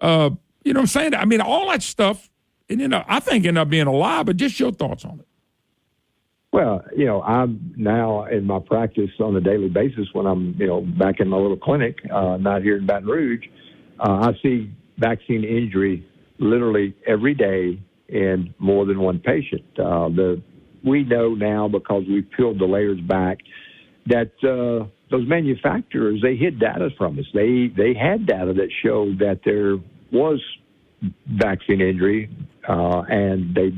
You know what I'm saying? I mean, all that stuff, and I think ended up being a lie, but just your thoughts on it. Well, I'm now in my practice on a daily basis when I'm, back in my little clinic, not here in Baton Rouge. I see vaccine injury literally every day in more than one patient. We know now, because we've peeled the layers back, that those manufacturers, they hid data from us. They had data that showed that there was vaccine injury, and they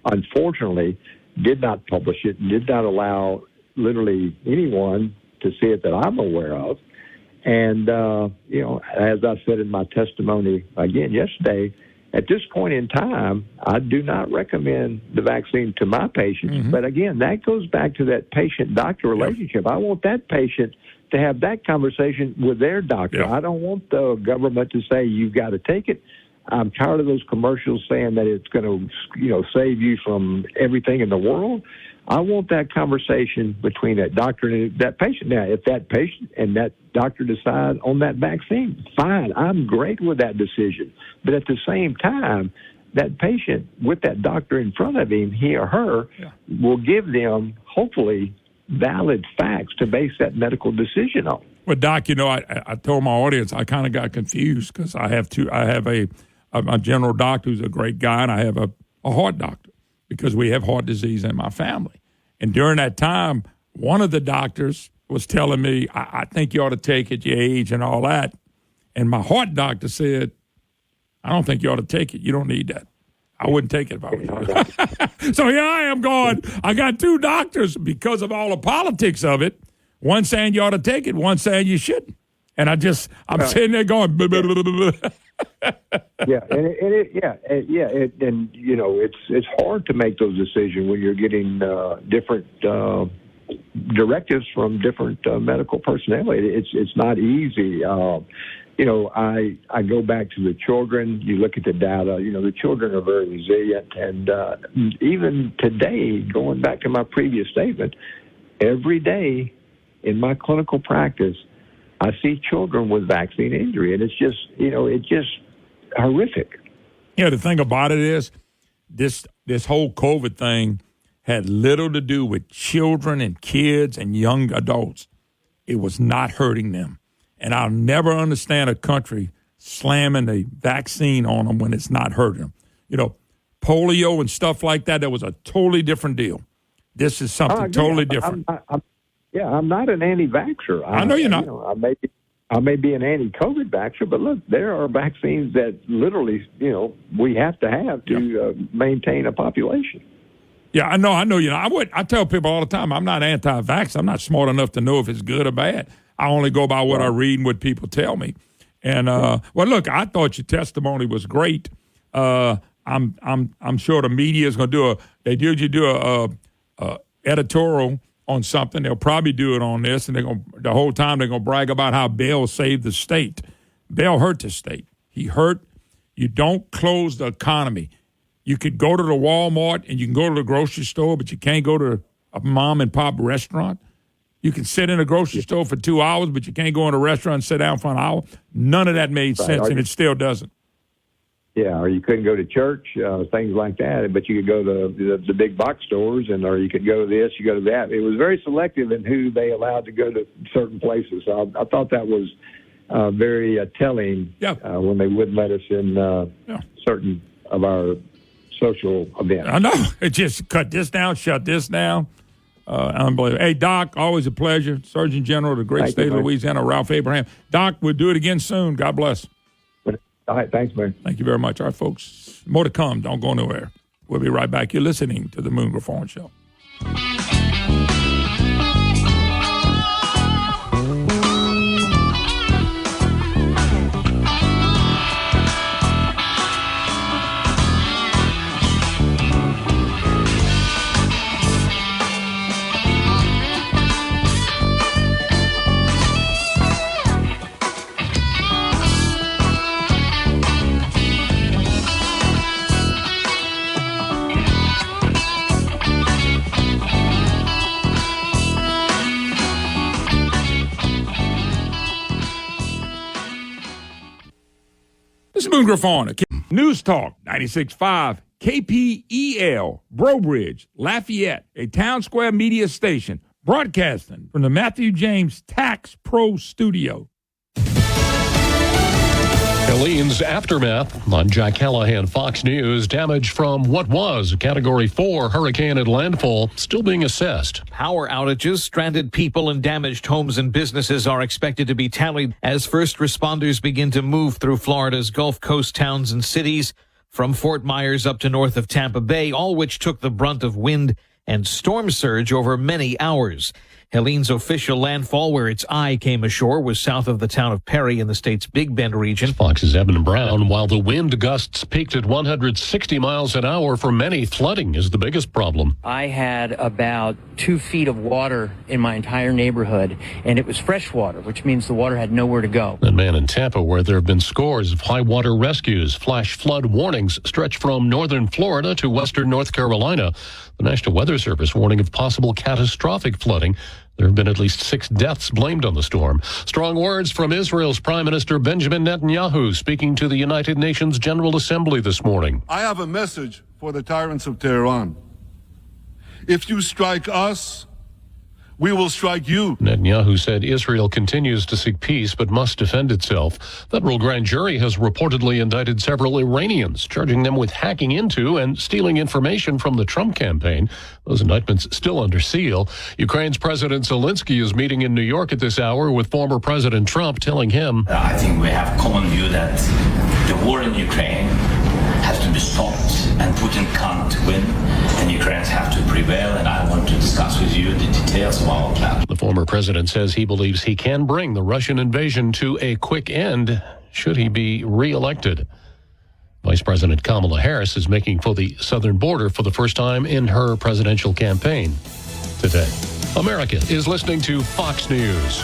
unfortunately did not publish it, did not allow literally anyone to see it that I'm aware of. And, as I said in my testimony again yesterday, at this point in time, I do not recommend the vaccine to my patients. Mm-hmm. But again, that goes back to that patient-doctor relationship. I want that patient to have that conversation with their doctor. I don't want the government to say, you've got to take it. I'm tired of those commercials saying that it's going to, save you from everything in the world. I want that conversation between that doctor and that patient. Now, if that patient and that doctor decide on that vaccine, fine. I'm great with that decision. But at the same time, that patient with that doctor in front of him, he or her, will give them, hopefully, valid facts to base that medical decision on. Well, Doc, I told my audience I kind of got confused because I have a general doctor who's a great guy, and I have a heart doctor because we have heart disease in my family. And during that time, one of the doctors was telling me, I think you ought to take it, your age and all that. And my heart doctor said, I don't think you ought to take it. You don't need that. I wouldn't take it if I were you. So here I am going, I got two doctors because of all the politics of it. One saying you ought to take it, one saying you shouldn't. And I'm sitting there going, blah, blah, blah, blah, blah. It's hard to make those decisions when you're getting different directives from different medical personnel. It's not easy. I go back to the children. You look at the data. The children are very resilient, and even today, going back to my previous statement, every day in my clinical practice, I see children with vaccine injury, and it's just horrific. The thing about it is this whole COVID thing had little to do with children and kids and young adults. It was not hurting them. And I'll never understand a country slamming a vaccine on them when it's not hurting them. Polio and stuff like that was a totally different deal. This is something totally different. I'm not an anti-vaxxer. I know you're not. I may be an anti-COVID vaxxer, but look, there are vaccines that literally, we have to maintain a population. Yeah, I know. I tell people all the time, I'm not anti-vax. I'm not smart enough to know if it's good or bad. I only go by what I read and what people tell me. And well, look, I thought your testimony was great. I'm sure the media is going to do a editorial on something. They'll probably do it on this, and the whole time they're going to brag about how Bell saved the state. Bell hurt the state. He hurt. You don't close the economy. You could go to the Walmart and you can go to the grocery store, but you can't go to a mom and pop restaurant. You can sit in a grocery store for 2 hours, but you can't go in a restaurant and sit down for an hour. None of that made sense, and it still doesn't. Yeah, or you couldn't go to church, things like that. But you could go to the big box stores, or you could go to this, you go to that. It was very selective in who they allowed to go to certain places. So I thought that was very telling when they wouldn't let us in certain of our social events. I know. It just cut this down, shut this down. Unbelievable. Hey, Doc, always a pleasure. Surgeon General of the great state of Louisiana, Ralph Abraham. Doc, we'll do it again soon. God bless. All right, thanks, man. Thank you very much. All right, folks, more to come. Don't go nowhere. We'll be right back. You're listening to the Moon Griffon Show. This is Moon Griffon. News Talk 96.5 KPEL, Brobridge, Lafayette, a Town Square media station, broadcasting from the Matthew James Tax Pro Studio. Helene's aftermath on Jack Callahan, Fox News. Damage from what was a Category 4 hurricane at landfall still being assessed. Power outages, stranded people, and damaged homes and businesses are expected to be tallied as first responders begin to move through Florida's Gulf Coast towns and cities, from Fort Myers up to north of Tampa Bay, all which took the brunt of wind and storm surge over many hours. Helene's official landfall, where its eye came ashore, was south of the town of Perry in the state's Big Bend region. Fox's Evan Brown. While the wind gusts peaked at 160 miles an hour, for many, flooding is the biggest problem. I had about 2 feet of water in my entire neighborhood, and it was fresh water, which means the water had nowhere to go. And man, in Tampa, where there have been scores of high water rescues, flash flood warnings stretch from northern Florida to western North Carolina. The National Weather Service warning of possible catastrophic flooding. There have been at least 6 deaths blamed on the storm. Strong words from Israel's Prime Minister Benjamin Netanyahu speaking to the United Nations General Assembly this morning. I have a message for the tyrants of Tehran. If you strike us, we will strike you. Netanyahu said Israel continues to seek peace but must defend itself. Federal grand jury has reportedly indicted several Iranians, charging them with hacking into and stealing information from the Trump campaign. Those indictments still under seal. Ukraine's President Zelensky is meeting in New York at this hour with former President Trump, telling him, I think we have a common view that the war in Ukraine has to be stopped and Putin can't win, and Ukrainians have to prevail, and I want to discuss with you the details of our plan. The former president says he believes he can bring the Russian invasion to a quick end should he be reelected. Vice President Kamala Harris is making for the southern border for the first time in her presidential campaign today. America is listening to Fox News.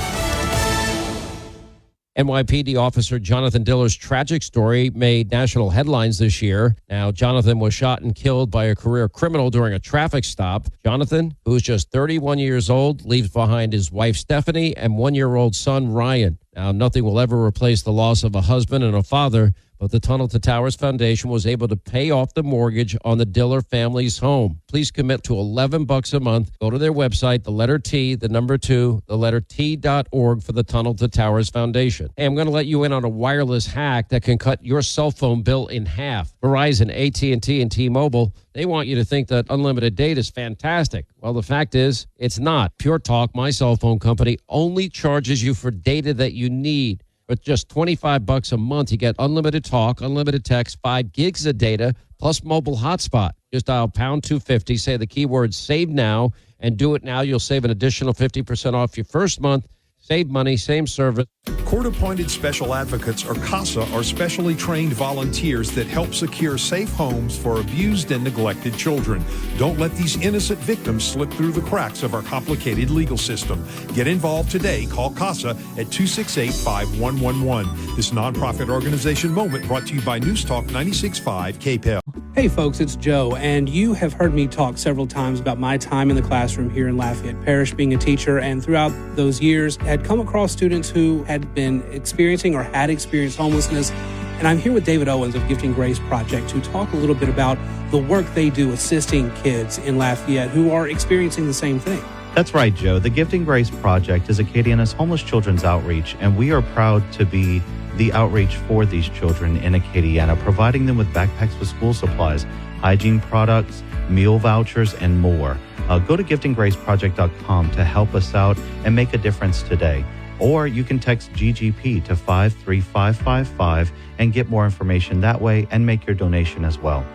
NYPD officer Jonathan Diller's tragic story made national headlines this year. Now, Jonathan was shot and killed by a career criminal during a traffic stop. Jonathan, who is just 31 years old, leaves behind his wife Stephanie and 1-year-old son Ryan. Now, nothing will ever replace the loss of a husband and a father, but the Tunnel to Towers Foundation was able to pay off the mortgage on the Diller family's home. Please commit to $11 a month. Go to their website, the letter T, the number 2, the letter T.org for the Tunnel to Towers Foundation. Hey, I'm going to let you in on a wireless hack that can cut your cell phone bill in half. Verizon, AT&T, and T-Mobile, they want you to think that unlimited data is fantastic. Well, the fact is, it's not. Pure Talk, my cell phone company, only charges you for data that you need. For just $25 a month, you get unlimited talk, unlimited text, 5 gigs of data, plus mobile hotspot. Just dial pound 250, say the keyword save now, and do it now. You'll save an additional 50% off your first month. Save money, same service. Court-appointed special advocates, or CASA, are specially trained volunteers that help secure safe homes for abused and neglected children. Don't let these innocent victims slip through the cracks of our complicated legal system. Get involved today. Call CASA at 268-5111. This nonprofit organization moment brought to you by News Talk 96.5 KPEL. Hey folks, it's Joe, and you have heard me talk several times about my time in the classroom here in Lafayette Parish being a teacher, and throughout those years had come across students who had been experiencing or had experienced homelessness. And I'm here with David Owens of Gifting Grace Project to talk a little bit about the work they do assisting kids in Lafayette who are experiencing the same thing. That's right, Joe. The Gifting Grace Project is Acadiana's homeless children's outreach, and we are proud to be the outreach for these children in Acadiana, providing them with backpacks with school supplies, hygiene products, meal vouchers, and more. Go to giftinggraceproject.com to help us out and make a difference today. Or you can text GGP to 53555 and get more information that way and make your donation as well.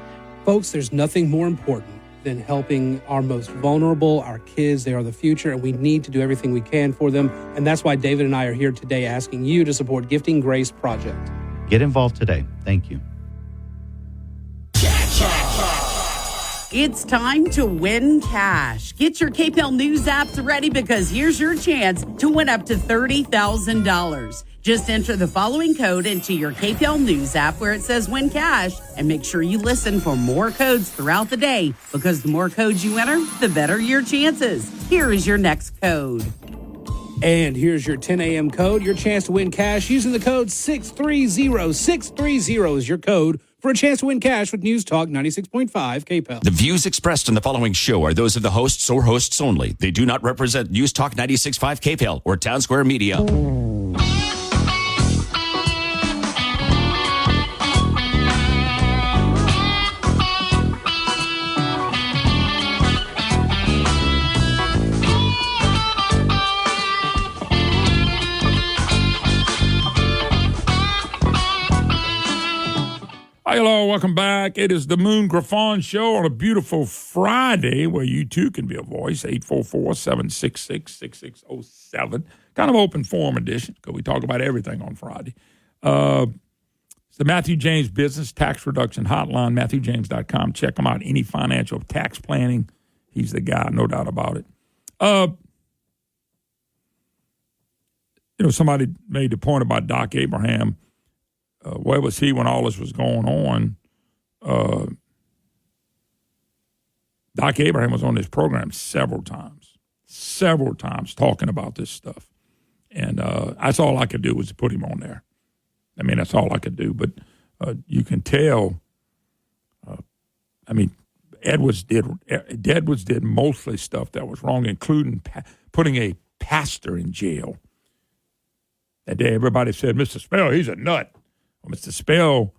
Folks, there's nothing more important than helping our most vulnerable, our kids. They are the future, and we need to do everything we can for them. And that's why David and I are here today asking you to support Gifting Grace Project. Get involved today. Thank you. It's time to win cash. Get your KPEL News apps ready because here's your chance to win up to $30,000. Just enter the following code into your KPEL News app where it says win cash, and make sure you listen for more codes throughout the day because the more codes you enter, the better your chances. Here is your next code. And here's your 10 a.m. code, your chance to win cash using the code 630. 630 is your code for a chance to win cash with News Talk 96.5 KPEL. The views expressed in the following show are those of the hosts or hosts only. They do not represent News Talk 96.5 KPEL or Town Square Media. Hi, hello, welcome back. It is the Moon Griffon Show on a beautiful Friday where you too can be a voice, 844-766-6607. Kind of open forum edition because we talk about everything on Friday. It's the Matthew James Business Tax Reduction Hotline, MatthewJames.com. Check him out. Any financial tax planning, he's the guy, no doubt about it. Somebody made the point about Doc Abraham. Where was he when all this was going on? Doc Abraham was on this program several times talking about this stuff. And that's all I could do was put him on there. I mean, that's all I could do. But you can tell, Edwards did mostly stuff that was wrong, including putting a pastor in jail. That day, everybody said, Mr. Spell, he's a nut. Well, Mr. Spell,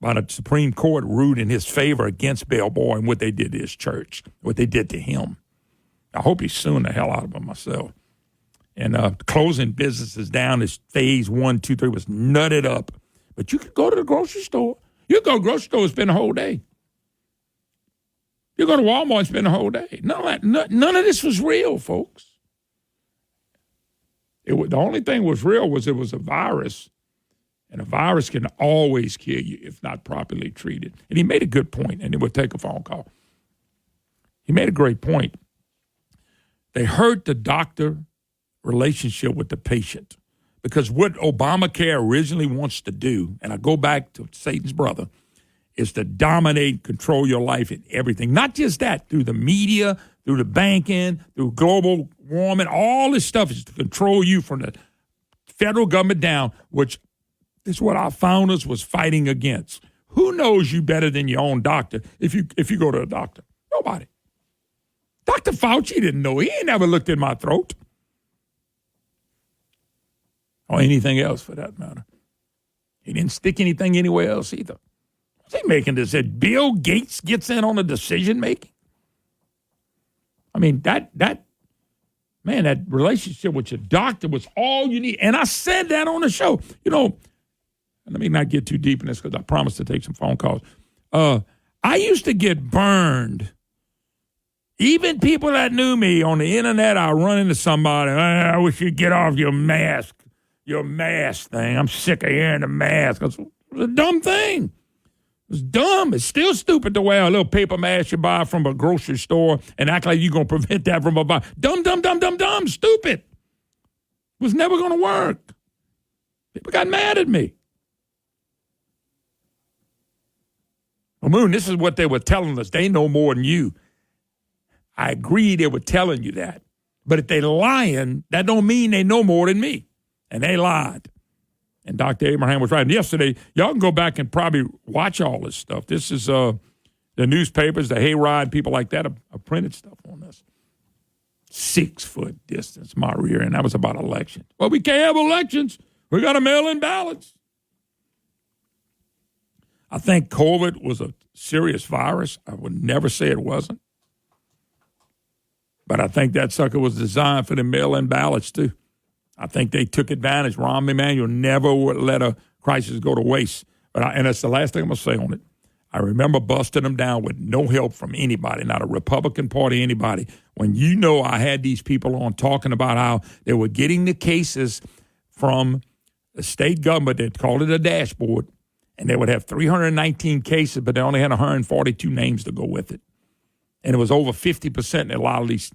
by the Supreme Court, ruled in his favor against Bell Boy and what they did to his church, what they did to him. I hope he's suing the hell out of him myself. And closing businesses down as phase 1, 2, 3 was nutted up. But you could go to the grocery store. You go to the grocery store and spend the whole day. You go to Walmart and spend the whole day. None of this was real, folks. The only thing was real was it was a virus. And a virus can always kill you if not properly treated. And he made a good point, and it would take a phone call. He made a great point. They hurt the doctor relationship with the patient because what Obamacare originally wants to do, and I go back to Satan's brother, is to dominate, control your life and everything. Not just that, through the media, through the banking, through global warming, all this stuff is to control you from the federal government down, which is what our founders was fighting against. Who knows you better than your own doctor if you go to a doctor? Nobody. Dr. Fauci didn't know. He ain't never looked in my throat. Or anything else for that matter. He didn't stick anything anywhere else either. What's he making this? That Bill Gates gets in on the decision making? I mean, that relationship with your doctor was all you need. And I said that on the show. Let me not get too deep in this because I promised to take some phone calls. I used to get burned Even people that knew me on the internet, I run into somebody, I wish you'd get off your mask thing. I'm sick of hearing the mask. It's a dumb thing. It's dumb. It's still stupid to wear a little paper mask you buy from a grocery store and act like you're going to prevent that from a buy. Dumb, stupid. It was never going to work. People got mad at me. Well, Moon, this is what they were telling us. They know more than you. I agree they were telling you that. But if they lying, that don't mean they know more than me. And they lied. And Dr. Abraham was right. And yesterday, y'all can go back and probably watch all this stuff. This is the newspapers, the Hayride, people like that have printed stuff on this. 6 foot distance, my rear end. That was about elections. Well, we can't have elections. We got to mail in ballots. I think COVID was a serious virus. I would never say it wasn't. But I think that sucker was designed for the mail-in ballots, too. I think they took advantage. Rahm Emanuel never would let a crisis go to waste. And that's the last thing I'm going to say on it. I remember busting them down with no help from anybody, not a Republican Party, anybody. When you know I had these people on talking about how they were getting the cases from the state government, they'd call it a dashboard, and they would have 319 cases, but they only had 142 names to go with it. And it was over 50% in a lot of these,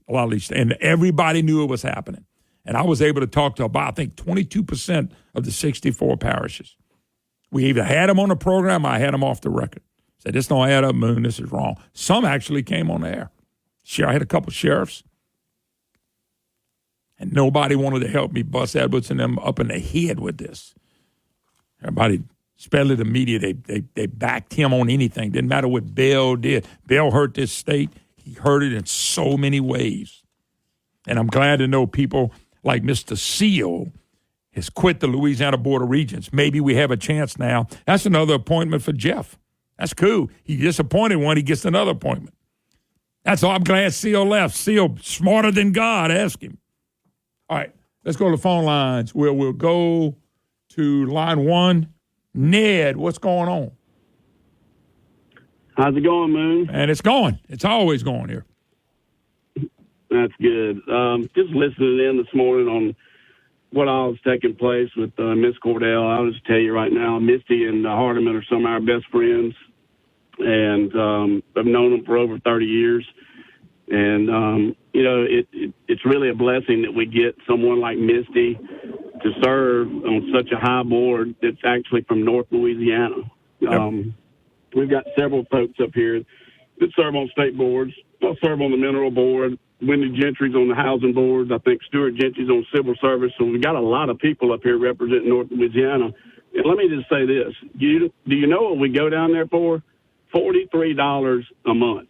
and everybody knew it was happening. And I was able to talk to about, I think, 22% of the 64 parishes. We either had them on the program or I had them off the record. Said, this don't add up, Moon, this is wrong. Some actually came on the air. I had a couple sheriffs, and nobody wanted to help me bust Edwards and them up in the head with this. Everybody, especially the media, they backed him on anything. Didn't matter what Bell did. Bell hurt this state. He hurt it in so many ways. And I'm glad to know people like Mr. Seal has quit the Louisiana Board of Regents. Maybe we have a chance now. That's another appointment for Jeff. That's cool. He disappointed one. He gets another appointment. That's all. I'm glad Seal left. Seal, smarter than God. Ask him. All right, let's go to the phone lines. We'll go to line 1. Ned, what's going on? How's it going, Moon? And it's going. It's always going here. That's good. Just listening in this morning on what all is taking place with Miss Cordell. I'll just tell you right now, Misty and Hardiman are some of our best friends, and I've known them for over 30 years. And, it's really a blessing that we get someone like Misty to serve on such a high board that's actually from North Louisiana. Yep. We've got several folks up here that serve on state boards. I serve on the mineral board. Wendy Gentry's on the housing board. I think Stuart Gentry's on civil service. So we've got a lot of people up here representing North Louisiana. And let me just say this. Do you know what we go down there for? $43 a month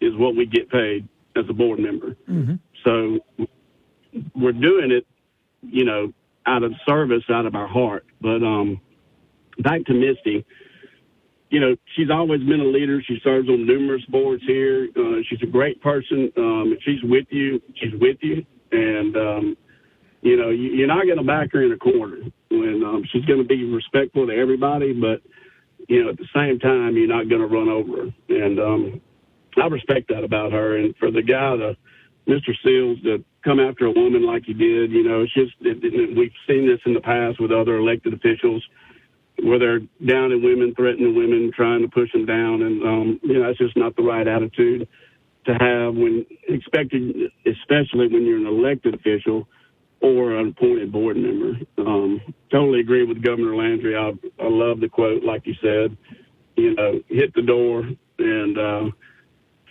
is what we get paid as a board member. Mm-hmm. So we're doing it, out of service, out of our heart. But back to Misty. She's always been a leader. She serves on numerous boards here. She's a great person. If she's with you, she's with you. And, you're not going to back her in a corner when she's going to be respectful to everybody. But, at the same time, you're not going to run over her. And I respect that about her. And for the guy, Mr. Seals, to come after a woman like he did, it's just we've seen this in the past with other elected officials, where they're downing women, threatening women, trying to push them down. And, that's just not the right attitude to have especially when you're an elected official or an appointed board member. Totally agree with Governor Landry. I love the quote, like you said, hit the door. And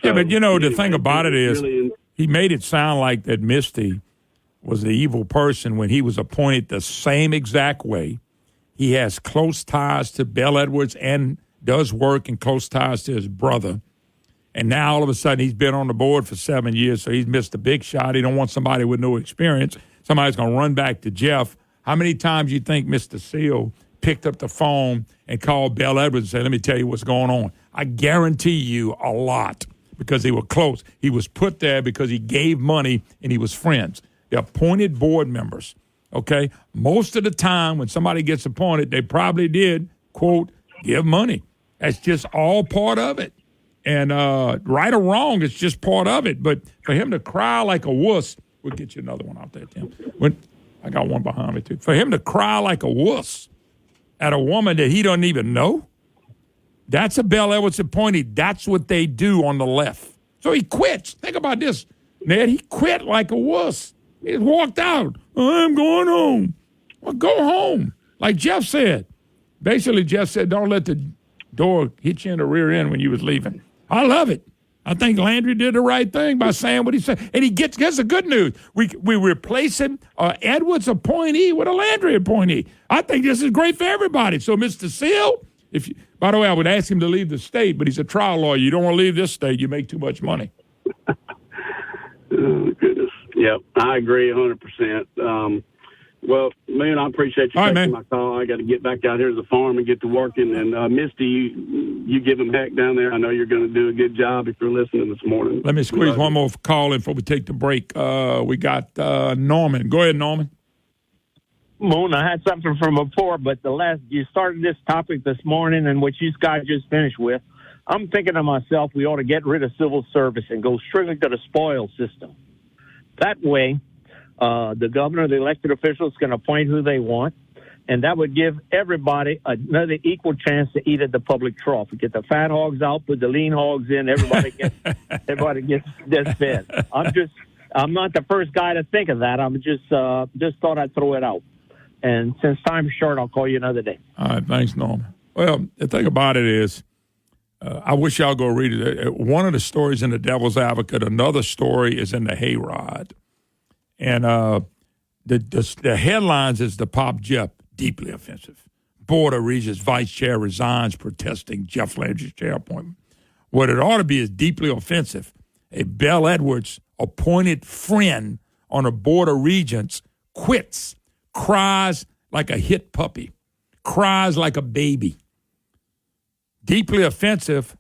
yeah, but, the thing about it is he made it sound like that Misty was the evil person when he was appointed the same exact way. He has close ties to Bell Edwards and does work in close ties to his brother. And now all of a sudden he's been on the board for 7 years, so he's missed a big shot. He don't want somebody with no experience. Somebody's going to run back to Jeff. How many times you think Mr. Seal picked up the phone and called Bell Edwards and said, let me tell you what's going on? I guarantee you a lot, because they were close. He was put there because he gave money and he was friends. They're appointed board members. Okay, most of the time when somebody gets appointed, they probably did, quote, give money. That's just all part of it. And right or wrong, it's just part of it. But for him to cry like a wuss, we'll get you another one out there, Tim. I got one behind me, too. For him to cry like a wuss at a woman that he doesn't even know, that's a Bell Edwards appointee. That's what they do on the left. So he quits. Think about this, Ned. He quit like a wuss. He walked out. I'm going home. Well, go home. Like Jeff said. Basically, Jeff said, don't let the door hit you in the rear end when you was leaving. I love it. I think Landry did the right thing by saying what he said. And here's the good news. We replacing Edwards appointee with a Landry appointee. I think this is great for everybody. So, Mr. Seal, by the way, I would ask him to leave the state, but he's a trial lawyer. You don't want to leave this state. You make too much money. Oh, goodness. Yep, I agree 100%. Well, man, I appreciate you taking my call. I got to get back out here to the farm and get to working. And, Misty, you give them heck down there. I know you're going to do a good job if you're listening this morning. Let me squeeze one more call in before we take the break. We got Norman. Go ahead, Norman. Moon, I had something from before, but you started this topic this morning, and what you guys just finished with. I'm thinking to myself, we ought to get rid of civil service and go strictly to the spoils system. That way, the governor, the elected officials can appoint who they want, and that would give everybody another equal chance to eat at the public trough. We get the fat hogs out, put the lean hogs in, everybody gets fed. I'm not the first guy to think of that. I'm just thought I'd throw it out. And since time's short, I'll call you another day. All right, thanks, Norman. Well, the thing about it is, I wish y'all go read it. One of the stories in the Devil's Advocate, another story is in the Hayrod. And the headlines is the Pop Jeff, deeply offensive. Board of Regents vice chair resigns protesting Jeff Landry's chair appointment. What it ought to be is deeply offensive. A Bell Edwards appointed friend on a Board of Regents quits, cries like a hit puppy, cries like a baby. Deeply offensive,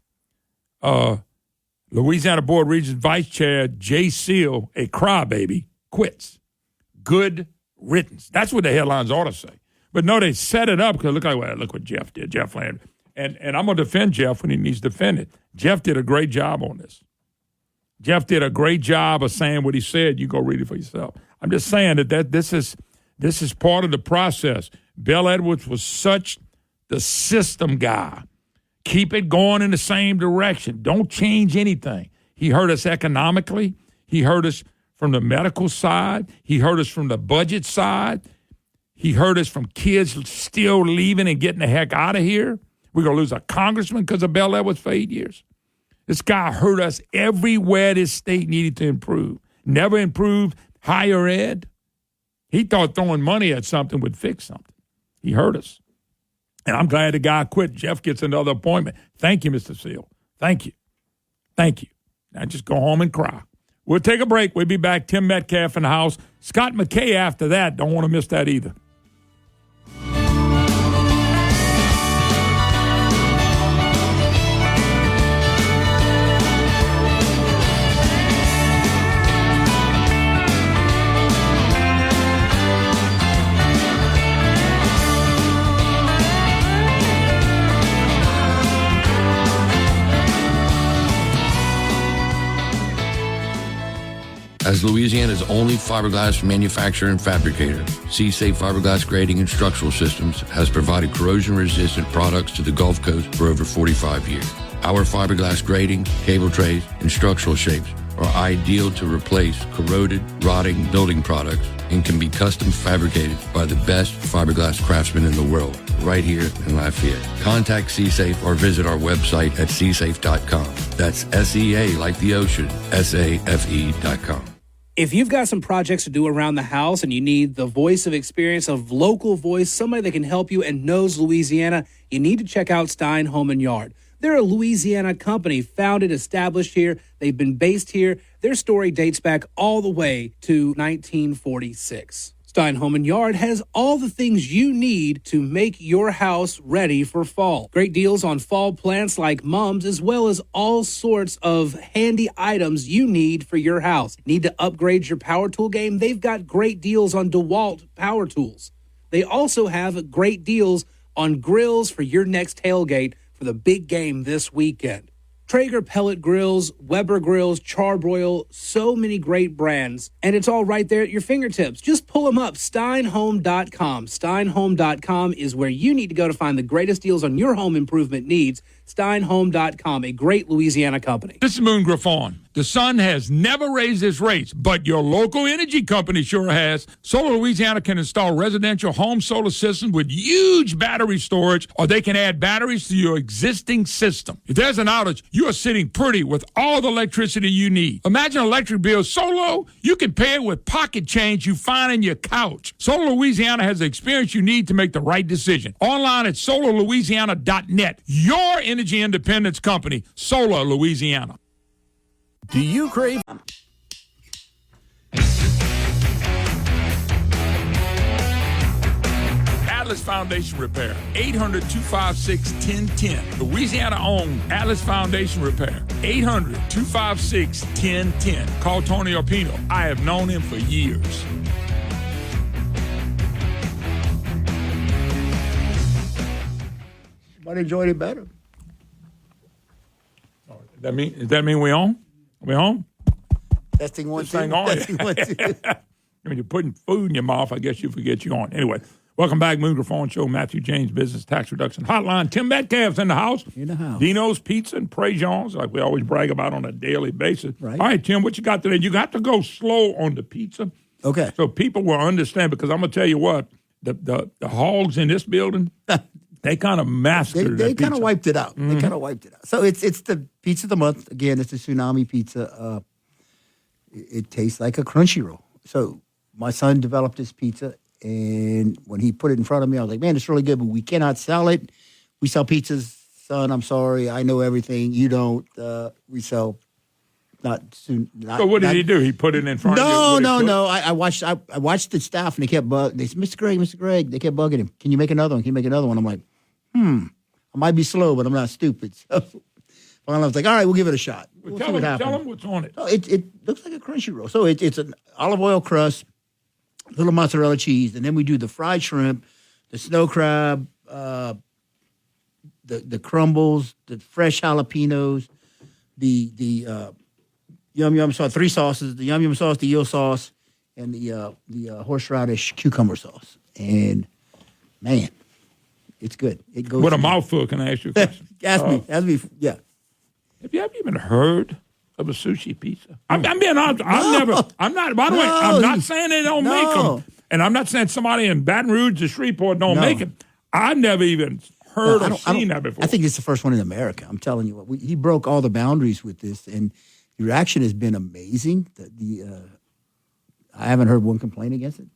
Louisiana Board of Regents Vice Chair Jay Seal, a crybaby, quits. Good riddance. That's what the headlines ought to say. But no, they set it up because look what Jeff did, Jeff Landry. And I'm going to defend Jeff when he needs defended. Jeff did a great job on this. Jeff did a great job of saying what he said. You go read it for yourself. I'm just saying that this is part of the process. Bell Edwards was such the system guy. Keep it going in the same direction. Don't change anything. He hurt us economically. He hurt us from the medical side. He hurt us from the budget side. He hurt us from kids still leaving and getting the heck out of here. We're going to lose a congressman because of Bell Edwards for 8 years. This guy hurt us everywhere this state needed to improve. Never improved higher ed. He thought throwing money at something would fix something. He hurt us. And I'm glad the guy quit. Jeff gets another appointment. Thank you, Mr. Seal. Thank you. Thank you. Now just go home and cry. We'll take a break. We'll be back. Tim Metcalf in the house. Scott McKay after that. Don't want to miss that either. As Louisiana's only fiberglass manufacturer and fabricator, C-Safe Fiberglass Grading and Structural Systems has provided corrosion-resistant products to the Gulf Coast for over 45 years. Our fiberglass grading, cable trays, and structural shapes are ideal to replace corroded, rotting building products and can be custom fabricated by the best fiberglass craftsmen in the world, right here in Lafayette. Contact C-Safe or visit our website at csafe.com. That's S-E-A like the ocean, S-A-F-E.com. If you've got some projects to do around the house and you need the voice of experience, of local voice, somebody that can help you and knows Louisiana, you need to check out Stein Home & Yard. They're a Louisiana company, founded, established here. They've been based here. Their story dates back all the way to 1946. Stein Home & Yard has all the things you need to make your house ready for fall. Great deals on fall plants like mums, as well as all sorts of handy items you need for your house. Need to upgrade your power tool game? They've got great deals on DeWalt power tools. They also have great deals on grills for your next tailgate for the big game this weekend. Traeger pellet grills, Weber grills, Charbroil, so many great brands. And it's all right there at your fingertips. Just pull them up, steinhome.com. Steinhome.com is where you need to go to find the greatest deals on your home improvement needs. Steinhome.com, a great Louisiana company. This is Moon Griffon. The sun has never raised its rates, but your local energy company sure has. Solar Louisiana can install residential home solar systems with huge battery storage, or they can add batteries to your existing system. If there's an outage, you are sitting pretty with all the electricity you need. Imagine an electric bill so low, you can pay it with pocket change you find in your couch. Solar Louisiana has the experience you need to make the right decision. Online at solarlouisiana.net. Your energy independence company, Solar Louisiana. Do you crave? Atlas Foundation Repair, 800-256-1010. Louisiana-owned Atlas Foundation Repair, 800-256-1010. Call Tony Arpino. I have known him for years. Might enjoy it better. Does that mean we on? We on? Testing one, this two. Thing on. Testing one, two. When you're putting food in your mouth, I guess you forget you're on. Anyway, welcome back, Moon Griffon Show. Matthew James Business Tax Reduction Hotline. Tim Metcalf's in the house. In the house. Dino's Pizza and Prejean's, like we always brag about on a daily basis. Right. All right, Tim, what you got today? You got to go slow on the pizza. Okay. So people will understand, because I'm going to tell you what, the hogs in this building, they kind of mastered They kind of wiped it out. Mm-hmm. They kind of wiped it out. So it's the pizza of the month. Again, it's the Tsunami Pizza. It tastes like a crunchy roll. So my son developed this pizza, and when he put it in front of me, I was like, man, it's really good, but we cannot sell it. We sell pizzas, son, I'm sorry. I know everything. You don't. We sell not soon. So what did he do? He put it in front of you? No. I watched the staff, and they kept bugging. They said, Mr. Gregg, they kept bugging him. Can you make another one? Can you make another one? I'm like, I might be slow, but I'm not stupid. So finally, I was like, all right, we'll give it a shot. We'll see what happens. Tell them what's on it. Oh, it looks like a crunchy roll. So it's an olive oil crust, a little mozzarella cheese, and then we do the fried shrimp, the snow crab, the crumbles, the fresh jalapenos, the yum sauce, 3 sauces, the yum sauce, the eel sauce, and the horseradish cucumber sauce. And man, it's good. It goes. With a mouthful, can I ask you a question? Ask me. Yeah. Have you ever even heard of a sushi pizza? I'm being honest. I'm not. By the way, I'm not saying they don't make them, and I'm not saying somebody in Baton Rouge or Shreveport don't make them. I've never even heard or seen that before. I think it's the first one in America. I'm telling you what. He broke all the boundaries with this, and the reaction has been amazing. I haven't heard one complaint against it.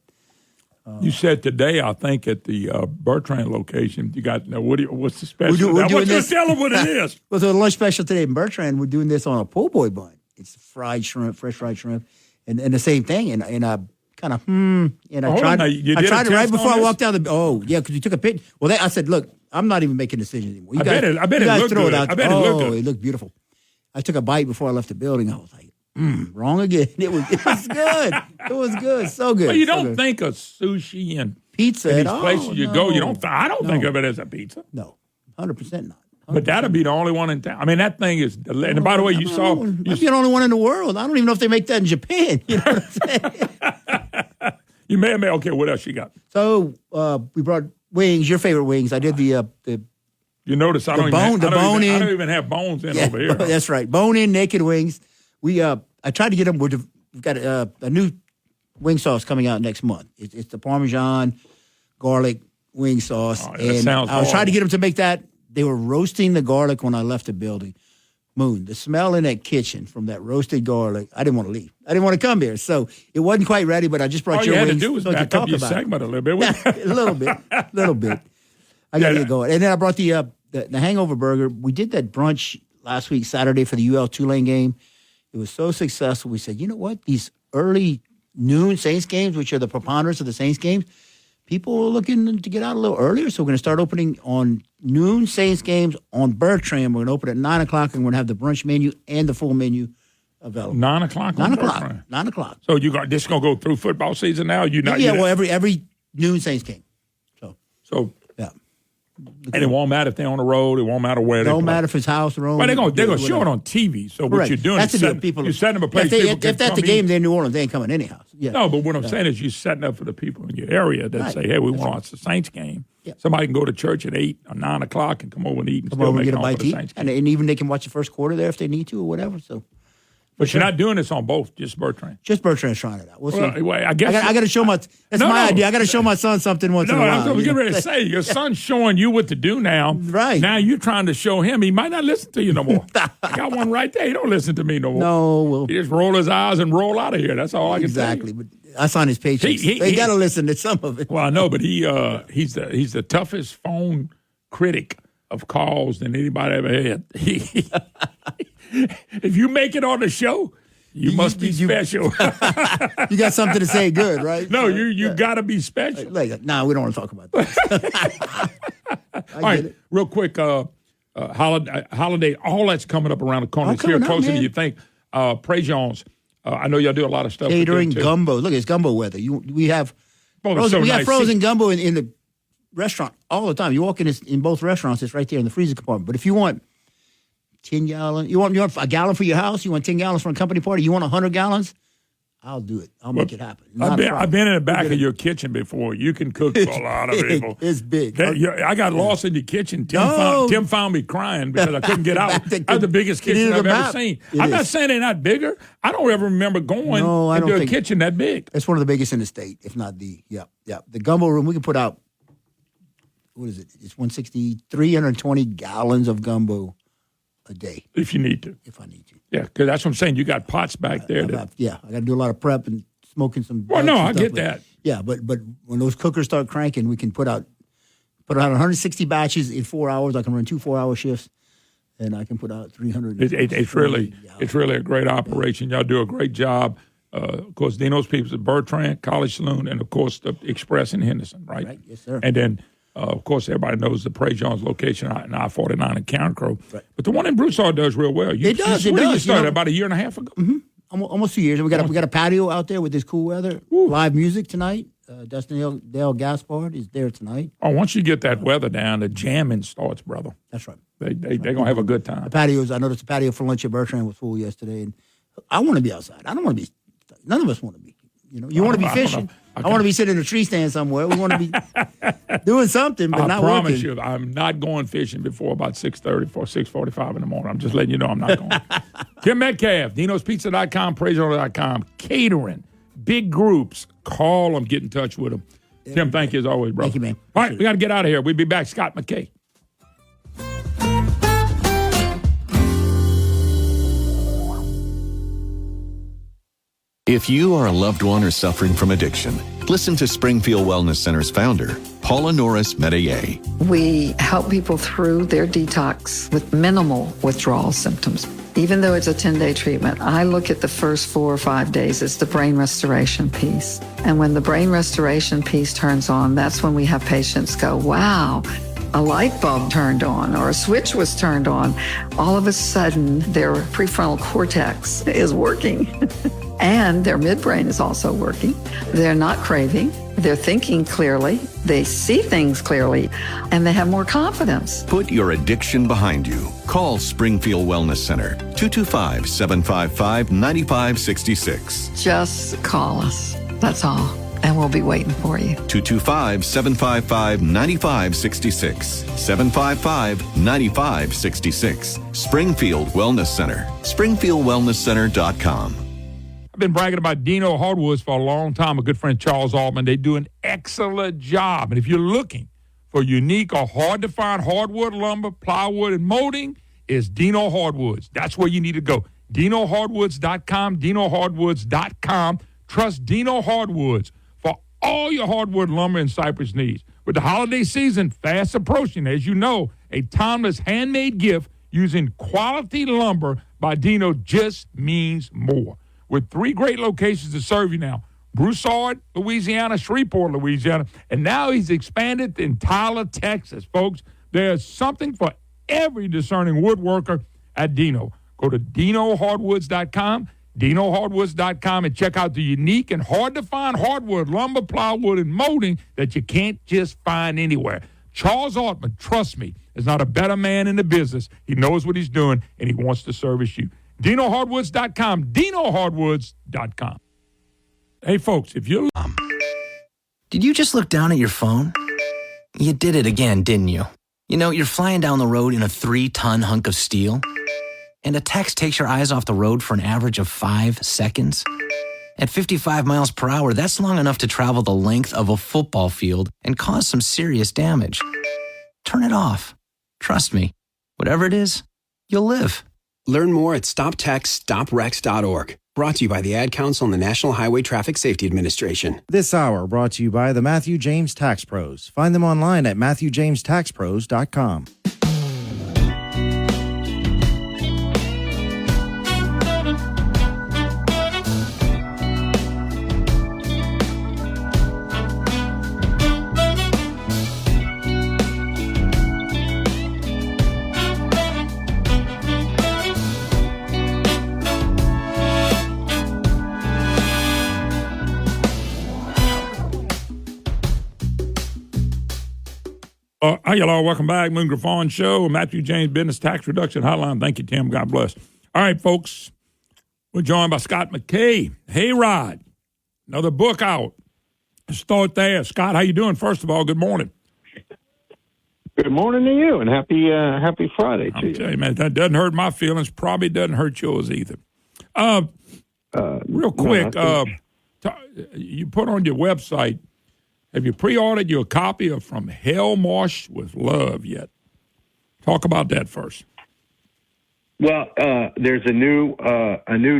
You said today, I think, at the Bertrand location, you got what's the special? We're doing this. Tell them what it is. Well, so the lunch special today in Bertrand, we're doing this on a po' boy bun. It's fried shrimp, fresh fried shrimp, and the same thing. And I kind of and I tried it right before I walked out. Because you took a picture. Well, I said, look, I'm not even making decisions anymore. I bet it looked good. I bet it looked good. It looked beautiful. I took a bite before I left the building. I was like, wrong again. It was good. It was good. So good. Well, you don't think of sushi and pizza in at these all. places you go. You don't. I don't think of it as a pizza. No, 100% not. 100%. But that'd be the only one in town. I mean, that thing is. And by the way, you saw. I'd be the only one in the world. I don't even know if they make that in Japan. You know what I'm saying? You may have made. Okay, what else you got? So we brought wings. Your favorite wings. I did the. You notice I don't even have bones in over here. That's right. Bone-in naked wings. I tried to get them. We've got a new wing sauce coming out next month. It's the Parmesan garlic wing sauce. And I was trying to get them to make that. They were roasting the garlic when I left the building. Moon, the smell in that kitchen from that roasted garlic, I didn't want to leave. I didn't want to come here. So it wasn't quite ready, but I just brought your wings. All you had to do was back up your segment a little bit. A little bit. I got to get going. And then I brought the Hangover Burger. We did that brunch last week, Saturday, for the UL Tulane game. It was so successful. We said, you know what? These early noon Saints games, which are the preponderance of the Saints games, people are looking to get out a little earlier. So we're going to start opening on noon Saints games on Bertrand. We're going to open at 9 o'clock, and we're going to have the brunch menu and the full menu available. 9 o'clock? 9 o'clock. 9 o'clock. So this going to go through football season now? Well, every noon Saints game. So yeah. And it won't matter if they're on the road. It won't matter where they don't matter if it's house or home. Well, they're going to show it on TV. So what you're doing That's is you're setting up a place. If that's the game, they're in New Orleans. They ain't coming any house. Yeah. No, but what I'm saying is you're setting up for the people in your area that say, hey, we want to watch the Saints game. Yeah. Somebody can go to church at 8 or 9 o'clock and come over and eat and still make it home for the Saints game. And even they can watch the first quarter there if they need to or whatever. So. But you're not doing this on both, just Bertrand. Just Bertrand's trying it out. We'll see. Well, I guess I got to show my. That's my idea. I got to show my son something once in a while. I was getting ready to say your son's showing you what to do now. Right now, you're trying to show him. He might not listen to you no more. I got one right there. He don't listen to me no more. No, well, he just roll his eyes and roll out of here. That's all I can say. Exactly, but that's on his patience. He got to listen to some of it. Well, I know, but he's the toughest phone critic of calls than anybody ever had. If you make it on the show. You must be special. You got something to say good, right? No, you got to be special. We don't want to talk about that. All right, real quick, holiday, all that's coming up around the corner. It's here closer than you think. Prejean's, I know y'all do a lot of stuff. Catering, gumbo. Look, it's gumbo weather. We have frozen gumbo in the restaurant all the time. You walk in both restaurants, it's right there in the freezer compartment. But if you want 10 gallons. You want a gallon for your house? You want 10 gallons for a company party? You want 100 gallons? I'll do it. I'll make it happen. I've been in the back of your kitchen before. You can cook for a lot of people. It's big. I got lost in your kitchen. Tim found me crying because I couldn't get out. That's the biggest kitchen I've ever seen. I'm not saying they're not bigger. I don't ever remember going into a kitchen that big. It's one of the biggest in the state, if not the. The gumbo room, we can put out, what is it? It's 320 gallons of gumbo a day. If you need to. If I need to. Yeah, because that's what I'm saying. You got pots back there. I got to do a lot of prep and smoking some. Well, no, I get that. Yeah, but when those cookers start cranking, we can put out 160 batches in 4 hours. I can run 2 4-hour shifts, and I can put out 300. It's really a great operation. Y'all do a great job. Of course, Dino's people at Bertrand, College Saloon, and of course the Express in Henderson, right? Right, yes, sir. And then. Of course, everybody knows the Prejean's location in I-49 in Carencro. Right. But the one in Broussard does real well. It does. When did you start? About a year and a half ago? Mm-hmm. Almost 2 years. We got a patio out there with this cool weather. Ooh. Live music tonight. Dustin Dale Gaspard is there tonight. Oh, once you get that weather down, the jamming starts, brother. That's right. They're going to have a good time. The patios, I noticed the patio for lunch at Bertrand was full yesterday. And I want to be outside. I don't want to be, none of us want to be. You want to be fishing. I want to be sitting in a tree stand somewhere. We want to be doing something, but not working. I promise you, I'm not going fishing before about 6:30 or 6:45 in the morning. I'm just letting you know I'm not going. Tim Metcalf, Dino'sPizza.com, Prejean.com, catering, big groups. Call them, get in touch with them. Yeah. Tim, thank you as always, brother. Thank you, man. All right, we got to get out of here. We'll be back. Scott McKay. If you are a loved one or suffering from addiction, listen to Springfield Wellness Center's founder, Paula Norris Metayer. We help people through their detox with minimal withdrawal symptoms. Even though it's a 10-day treatment, I look at the first 4 or 5 days as the brain restoration piece. And when the brain restoration piece turns on, that's when we have patients go, wow, a light bulb turned on or a switch was turned on. All of a sudden, their prefrontal cortex is working. And their midbrain is also working. They're not craving. They're thinking clearly. They see things clearly. And they have more confidence. Put your addiction behind you. Call Springfield Wellness Center, 225-755-9566. Just call us. That's all. And we'll be waiting for you. 225-755-9566. 755-9566. Springfield Wellness Center. SpringfieldWellnessCenter.com. I've been bragging about Dino Hardwoods for a long time. A good friend, Charles Altman. They do an excellent job. And if you're looking for unique or hard-to-find hardwood lumber, plywood, and molding, it's Dino Hardwoods. That's where you need to go. DinoHardwoods.com, DinoHardwoods.com. Trust Dino Hardwoods for all your hardwood lumber and cypress needs. With the holiday season fast approaching, as you know, a timeless handmade gift using quality lumber by Dino just means more. With 3 great locations to serve you now, Broussard, Louisiana, Shreveport, Louisiana, and now he's expanded in Tyler, Texas. Folks, there's something for every discerning woodworker at Dino. Go to DinoHardwoods.com, DinoHardwoods.com, and check out the unique and hard-to-find hardwood, lumber, plywood, and molding that you can't just find anywhere. Charles Altman, trust me, is not a better man in the business. He knows what he's doing, and he wants to service you. DinoHardwoods.com, DinoHardwoods.com. Hey, folks, if you're... Did you just look down at your phone? You did it again, didn't you? You know, you're flying down the road in a 3-ton hunk of steel, and a text takes your eyes off the road for an average of 5 seconds. At 55 miles per hour, that's long enough to travel the length of a football field and cause some serious damage. Turn it off. Trust me, whatever it is, you'll live. Learn more at StopTextsStopWrecks.org. Brought to you by the Ad Council and the National Highway Traffic Safety Administration. This hour brought to you by the Matthew James Tax Pros. Find them online at MatthewJamesTaxPros.com. Hi, y'all. Welcome back. Moon Griffon Show, Matthew James Business Tax Reduction Hotline. Thank you, Tim. God bless. All right, folks. We're joined by Scott McKay. Hey, Rod. Another book out. Let's start there. Scott, how you doing? First of all, good morning. Good morning to you, and happy Friday to you. Tell you, man, that doesn't hurt my feelings. Probably doesn't hurt yours either. Real quick, you put on your website, have you pre-ordered your copy of From Hell Marsh with Love yet? Talk about that first. Well, there's a new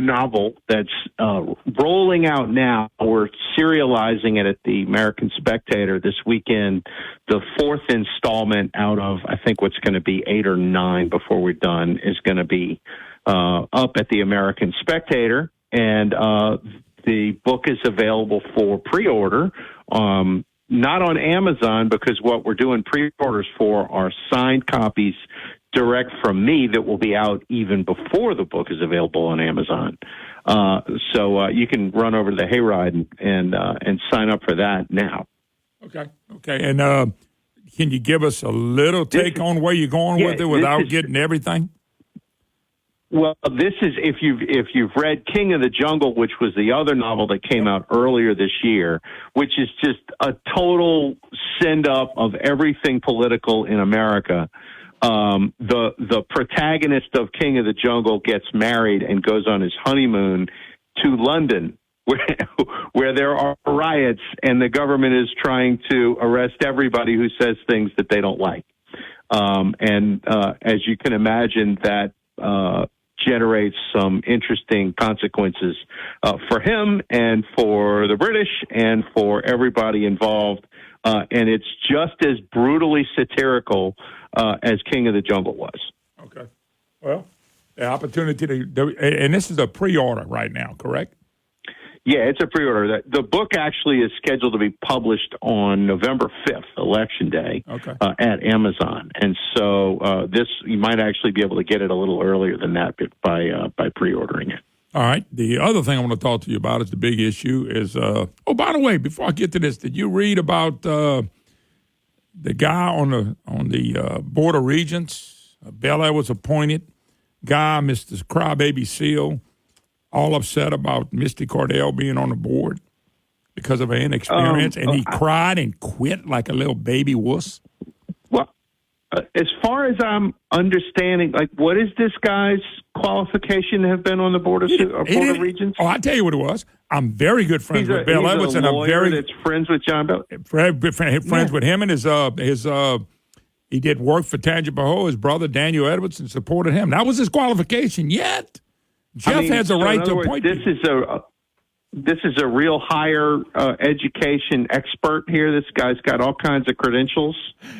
novel that's rolling out now. We're serializing it at the American Spectator this weekend. The 4th installment out of, I think, what's going to be 8 or 9 before we're done is going to be up at the American Spectator. And the book is available for pre-order. Not on Amazon, because what we're doing pre-orders for are signed copies direct from me that will be out even before the book is available on Amazon. So you can run over to the Hayride and sign up for that now. Okay. And can you give us a little take on where you're going with it without getting everything? Well, this is if you've read King of the Jungle, which was the other novel that came out earlier this year, which is just a total send up of everything political in America. The protagonist of King of the Jungle gets married and goes on his honeymoon to London, where there are riots and the government is trying to arrest everybody who says things that they don't like. As you can imagine, that generates some interesting consequences for him and for the British and for everybody involved. And it's just as brutally satirical as King of the Jungle was. Okay. Well, the opportunity to, and this is a pre-order right now, correct? Yeah, it's a pre-order. The book actually is scheduled to be published on November 5th, Election Day, at Amazon. And so you might actually be able to get it a little earlier than that by pre-ordering it. All right. The other thing I want to talk to you about is the big issue is, by the way, before I get to this, did you read about the guy on the Board of Regents? Bel Air was appointed. Guy, Mr. Crybaby Seal, all upset about Misty Cordell being on the board because of her inexperience, and he cried and quit like a little baby wuss. Well, as far as I'm understanding, what is this guy's qualification to have been on the Board of Regents? Oh, I tell you what it was. I'm very good friends with Bel Edwards, and I'm very that's friends with John Bel. Friends with him and his he did work for Tangipahoa. Ho, his brother Daniel Edwards, and supported him. That was his qualification. Yet Jeff has a right to appoint. This is a real higher education expert here. This guy's got all kinds of credentials.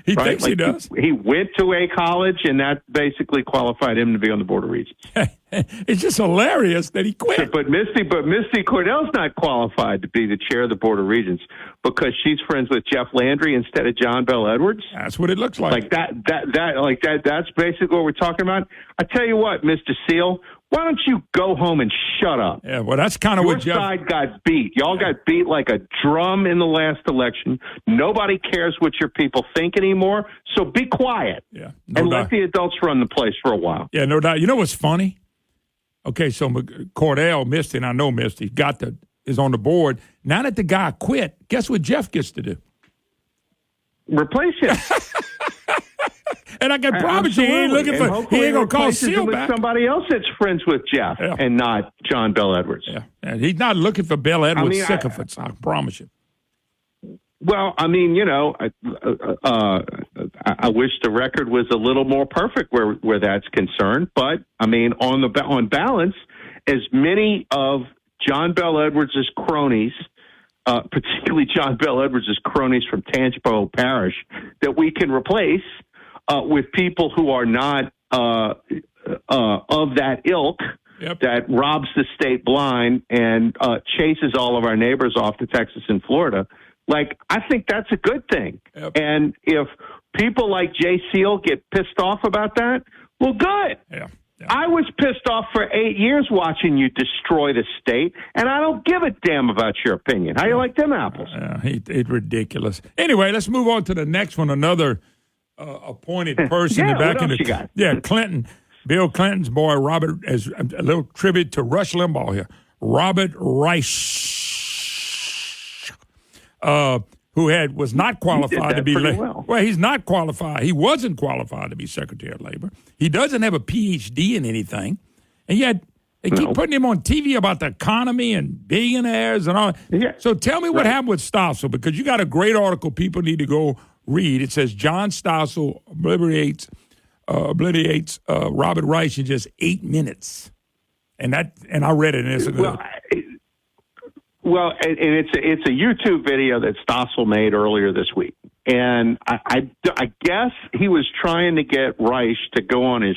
He thinks he does. He went to a college, and that basically qualified him to be on the Board of Regents. It's just hilarious that he quit. But Misty Cordell's not qualified to be the chair of the Board of Regents because she's friends with Jeff Landry instead of John Bel Edwards. That's what it looks like. That's basically what we're talking about. I tell you what, Mr. Seal, Why don't you go home and shut up? Yeah, well, that's kind of Your what Jeff... side got beat. Y'all got beat like a drum in the last election. Nobody cares what your people think anymore, so be quiet. Yeah, and let the adults run the place for a while. Yeah, no doubt. You know what's funny? Okay, so Cordell, Misty, and I know Misty, is on the board. Now that the guy quit, guess what Jeff gets to do? Replace him. And I can promise you, he ain't looking for. He ain't gonna call Seal back. Somebody else that's friends with Jeff and not John Bel Edwards. Yeah, and he's not looking for Bel Edwards sycophants. I promise you. Well, I mean, you know, I wish the record was a little more perfect where that's concerned. But I mean, on balance, as many of John Bel Edwards' cronies, particularly John Bel Edwards' cronies from Tangipahoa Parish, that we can replace with people who are not of that ilk, that robs the state blind and chases all of our neighbors off to Texas and Florida. Like, I think that's a good thing. And if people like Jay Seal get pissed off about that, well, good. I was pissed off for 8 years watching you destroy the state, and I don't give a damn about your opinion. How you like them apples? It's ridiculous. Anyway, let's move on to the next one. Another appointed person back in the Clinton, Bill Clinton's boy Robert. As a little tribute to Rush Limbaugh here, Robert Reich. Who was not qualified to be he's not qualified. He wasn't qualified to be Secretary of Labor. He doesn't have a PhD in anything, and yet they keep putting him on TV about the economy and billionaires and all. Yeah. So tell me what happened with Stossel, because you got a great article people need to go read. It says John Stossel obliterates Robert Reich in just 8 minutes, and I read it and it's a good. Well, and it's a YouTube video that Stossel made earlier this week, and I guess he was trying to get Reich to go on his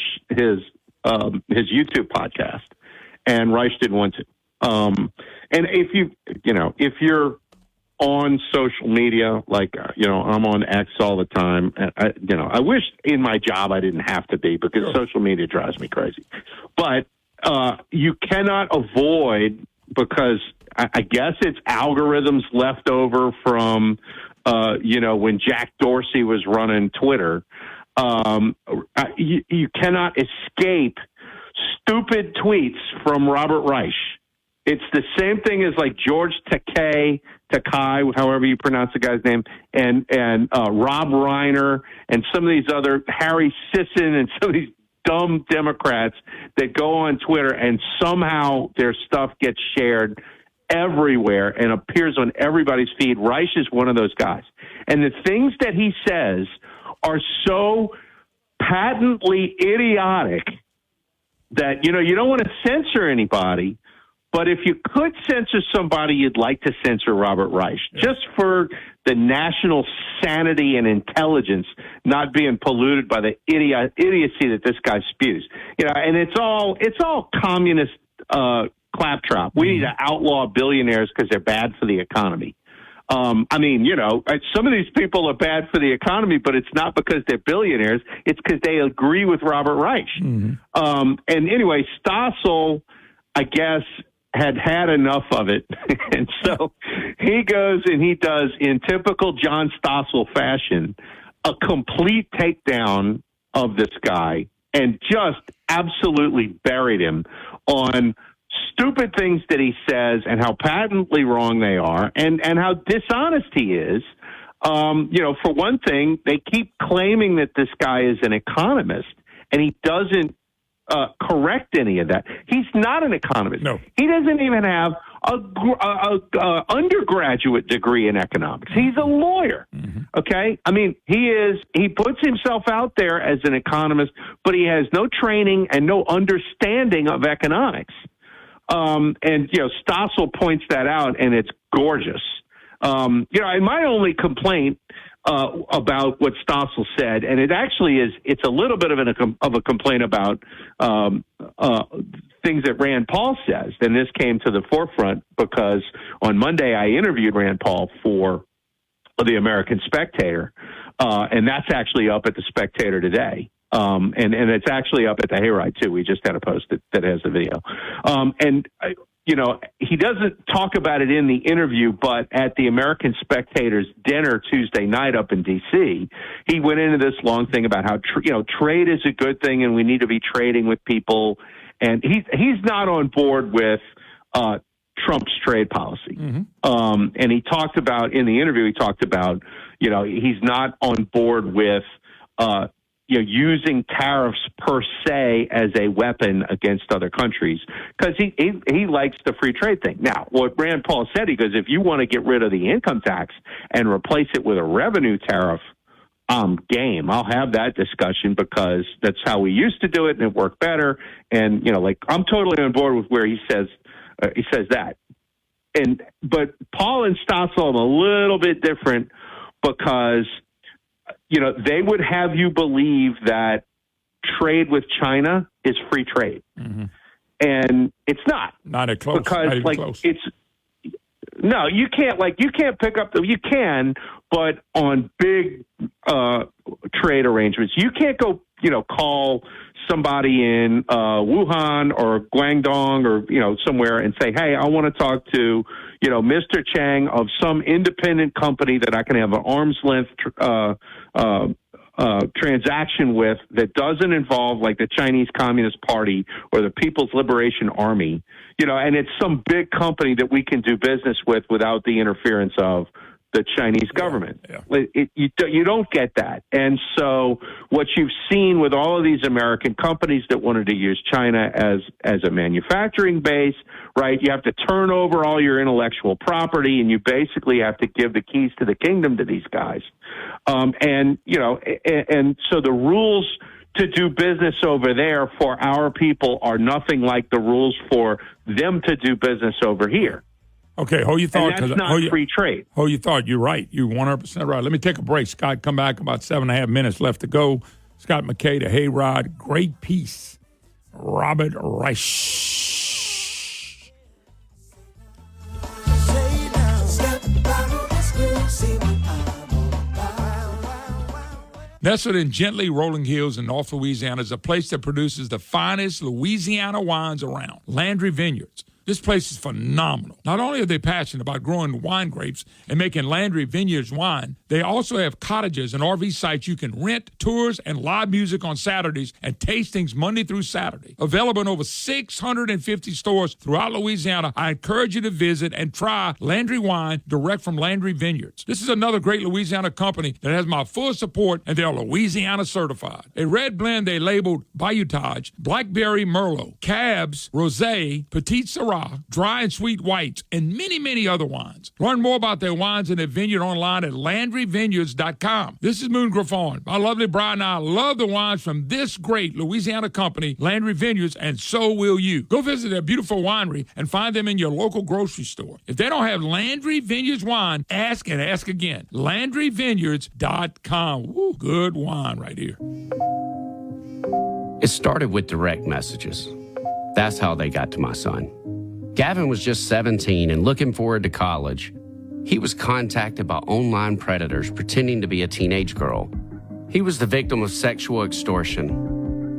YouTube podcast, and Reich didn't want to. And if you're on social media, like I'm on X all the time. I wish in my job I didn't have to be, because social media drives me crazy. But you cannot avoid, because I guess it's algorithms left over from, when Jack Dorsey was running Twitter. You cannot escape stupid tweets from Robert Reich. It's the same thing as like George Takei, however you pronounce the guy's name, and Rob Reiner, and some of these other, Harry Sisson, and some of these dumb Democrats that go on Twitter and somehow their stuff gets shared everywhere and appears on everybody's feed. Reich is one of those guys. And the things that he says are so patently idiotic that, you don't want to censor anybody. But if you could censor somebody, you'd like to censor Robert Reich, just for the national sanity and intelligence not being polluted by the idiocy that this guy spews. And it's all communist claptrap. We need to outlaw billionaires because they're bad for the economy. Some of these people are bad for the economy, but it's not because they're billionaires. It's because they agree with Robert Reich. And anyway, Stossel, I guess, had enough of it. And so he goes and he does, in typical John Stossel fashion, a complete takedown of this guy and just absolutely buried him on stupid things that he says and how patently wrong they are and how dishonest he is. For one thing, they keep claiming that this guy is an economist, and he doesn't correct any of that. He's not an economist. No. He doesn't even have a undergraduate degree in economics. He's a lawyer. Okay? I mean, he puts himself out there as an economist, but he has no training and no understanding of economics. Stossel points that out, and it's gorgeous. And my only complaint about what Stossel said, and it actually it's a little bit of a complaint about things that Rand Paul says. And this came to the forefront because on Monday I interviewed Rand Paul for the American Spectator, and that's actually up at the Spectator today. And it's actually up at the Hayride too. We just had a post that has the video. He doesn't talk about it in the interview, but at the American Spectator's dinner Tuesday night up in D.C., he went into this long thing about how trade is a good thing and we need to be trading with people. And he's not on board with Trump's trade policy. And he talked about in the interview, he's not on board with using tariffs per se as a weapon against other countries, because he likes the free trade thing. Now, what Rand Paul said, he goes, if you want to get rid of the income tax and replace it with a revenue tariff, I'm game. I'll have that discussion because that's how we used to do it and it worked better. And, I'm totally on board with where he says that. But Paul and Stossel are a little bit different because they would have you believe that trade with China is free trade. And it's not. Not at close. Because, not even close. No, you can't pick up you can, but on big trade arrangements, you can't go, call somebody in Wuhan or Guangdong or, somewhere and say, hey, I want to talk to, Mr. Chang of some independent company that I can have an arm's length transaction with that doesn't involve like the Chinese Communist Party or the People's Liberation Army, and it's some big company that we can do business with without the interference of the Chinese government. You don't get that. And so what you've seen with all of these American companies that wanted to use China as a manufacturing base, right? You have to turn over all your intellectual property and you basically have to give the keys to the kingdom to these guys. And so the rules to do business over there for our people are nothing like the rules for them to do business over here. Okay, hold your thought. And that's not free trade. Hold your thought. You're right. You're 100% right. Let me take a break. Scott, come back. About 7.5 minutes left to go. Scott McKay, the Hayride. Great piece. Robert Reich. Nestled in gently rolling hills in North Louisiana is a place that produces the finest Louisiana wines around, Landry Vineyards. This place is phenomenal. Not only are they passionate about growing wine grapes and making Landry Vineyards wine, they also have cottages and RV sites you can rent, tours, and live music on Saturdays and tastings Monday through Saturday. Available in over 650 stores throughout Louisiana, I encourage you to visit and try Landry wine direct from Landry Vineyards. This is another great Louisiana company that has my full support, and they're Louisiana certified. A red blend they labeled Bayoutage, Blackberry Merlot, Cabs, Rosé, Petite Syrah, dry and sweet whites, and many, many other wines. Learn more about their wines and their vineyard online at LandryVineyards.com. This is Moon Griffon. My lovely bride and I love the wines from this great Louisiana company, Landry Vineyards, and so will you. Go visit their beautiful winery and find them in your local grocery store. If they don't have Landry Vineyards wine, ask and ask again. LandryVineyards.com. Woo, good wine right here. It started with direct messages. That's how they got to my son. Gavin was just 17 and looking forward to college. He was contacted by online predators pretending to be a teenage girl. He was the victim of sexual extortion.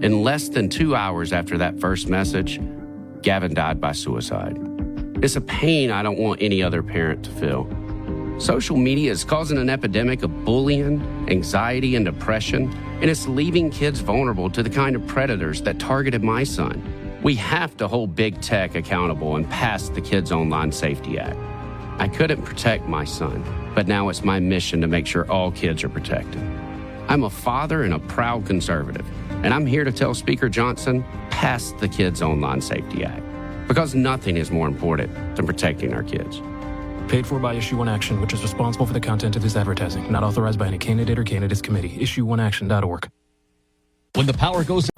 In less than 2 hours after that first message, Gavin died by suicide. It's a pain I don't want any other parent to feel. Social media is causing an epidemic of bullying, anxiety, and depression, and it's leaving kids vulnerable to the kind of predators that targeted my son. We have to hold big tech accountable and pass the Kids Online Safety Act. I couldn't protect my son, but now it's my mission to make sure all kids are protected. I'm a father and a proud conservative, and I'm here to tell Speaker Johnson, pass the Kids Online Safety Act, because nothing is more important than protecting our kids. Paid for by Issue One Action, which is responsible for the content of this advertising. Not authorized by any candidate or candidates committee. IssueOneAction.org. When the power goes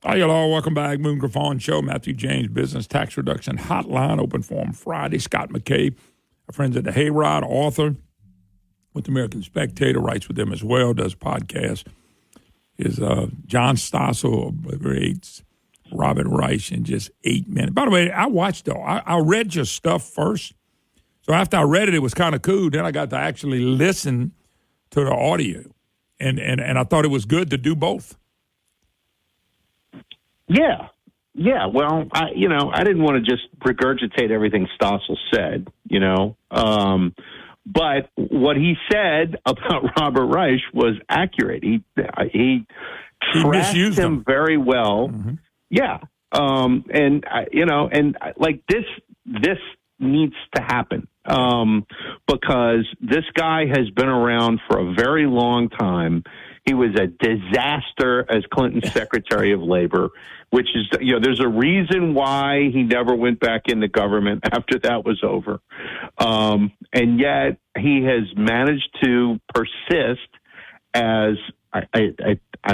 Hi, y'all. Welcome back. Moon Griffon Show. Matthew James Business Tax Reduction Hotline. Open Forum Friday. Scott McKay, our friends at the Hayride, author, with the American Spectator, writes with them as well, does podcasts, is John Stossel obliterates Robert Reich in just 8 minutes. By the way, I watched though. I read your stuff first. So after I read it, it was kind of cool. Then I got to actually listen to the audio. And I thought it was good to do both. Yeah. Yeah. Well, I didn't want to just regurgitate everything Stossel said, but what he said about Robert Reich was accurate. He trashed him very well. Mm-hmm. Yeah. This needs to happen. Because this guy has been around for a very long time. He was a disaster as Clinton's Secretary of Labor, which is, there's a reason why he never went back into government after that was over. And yet he has managed to persist as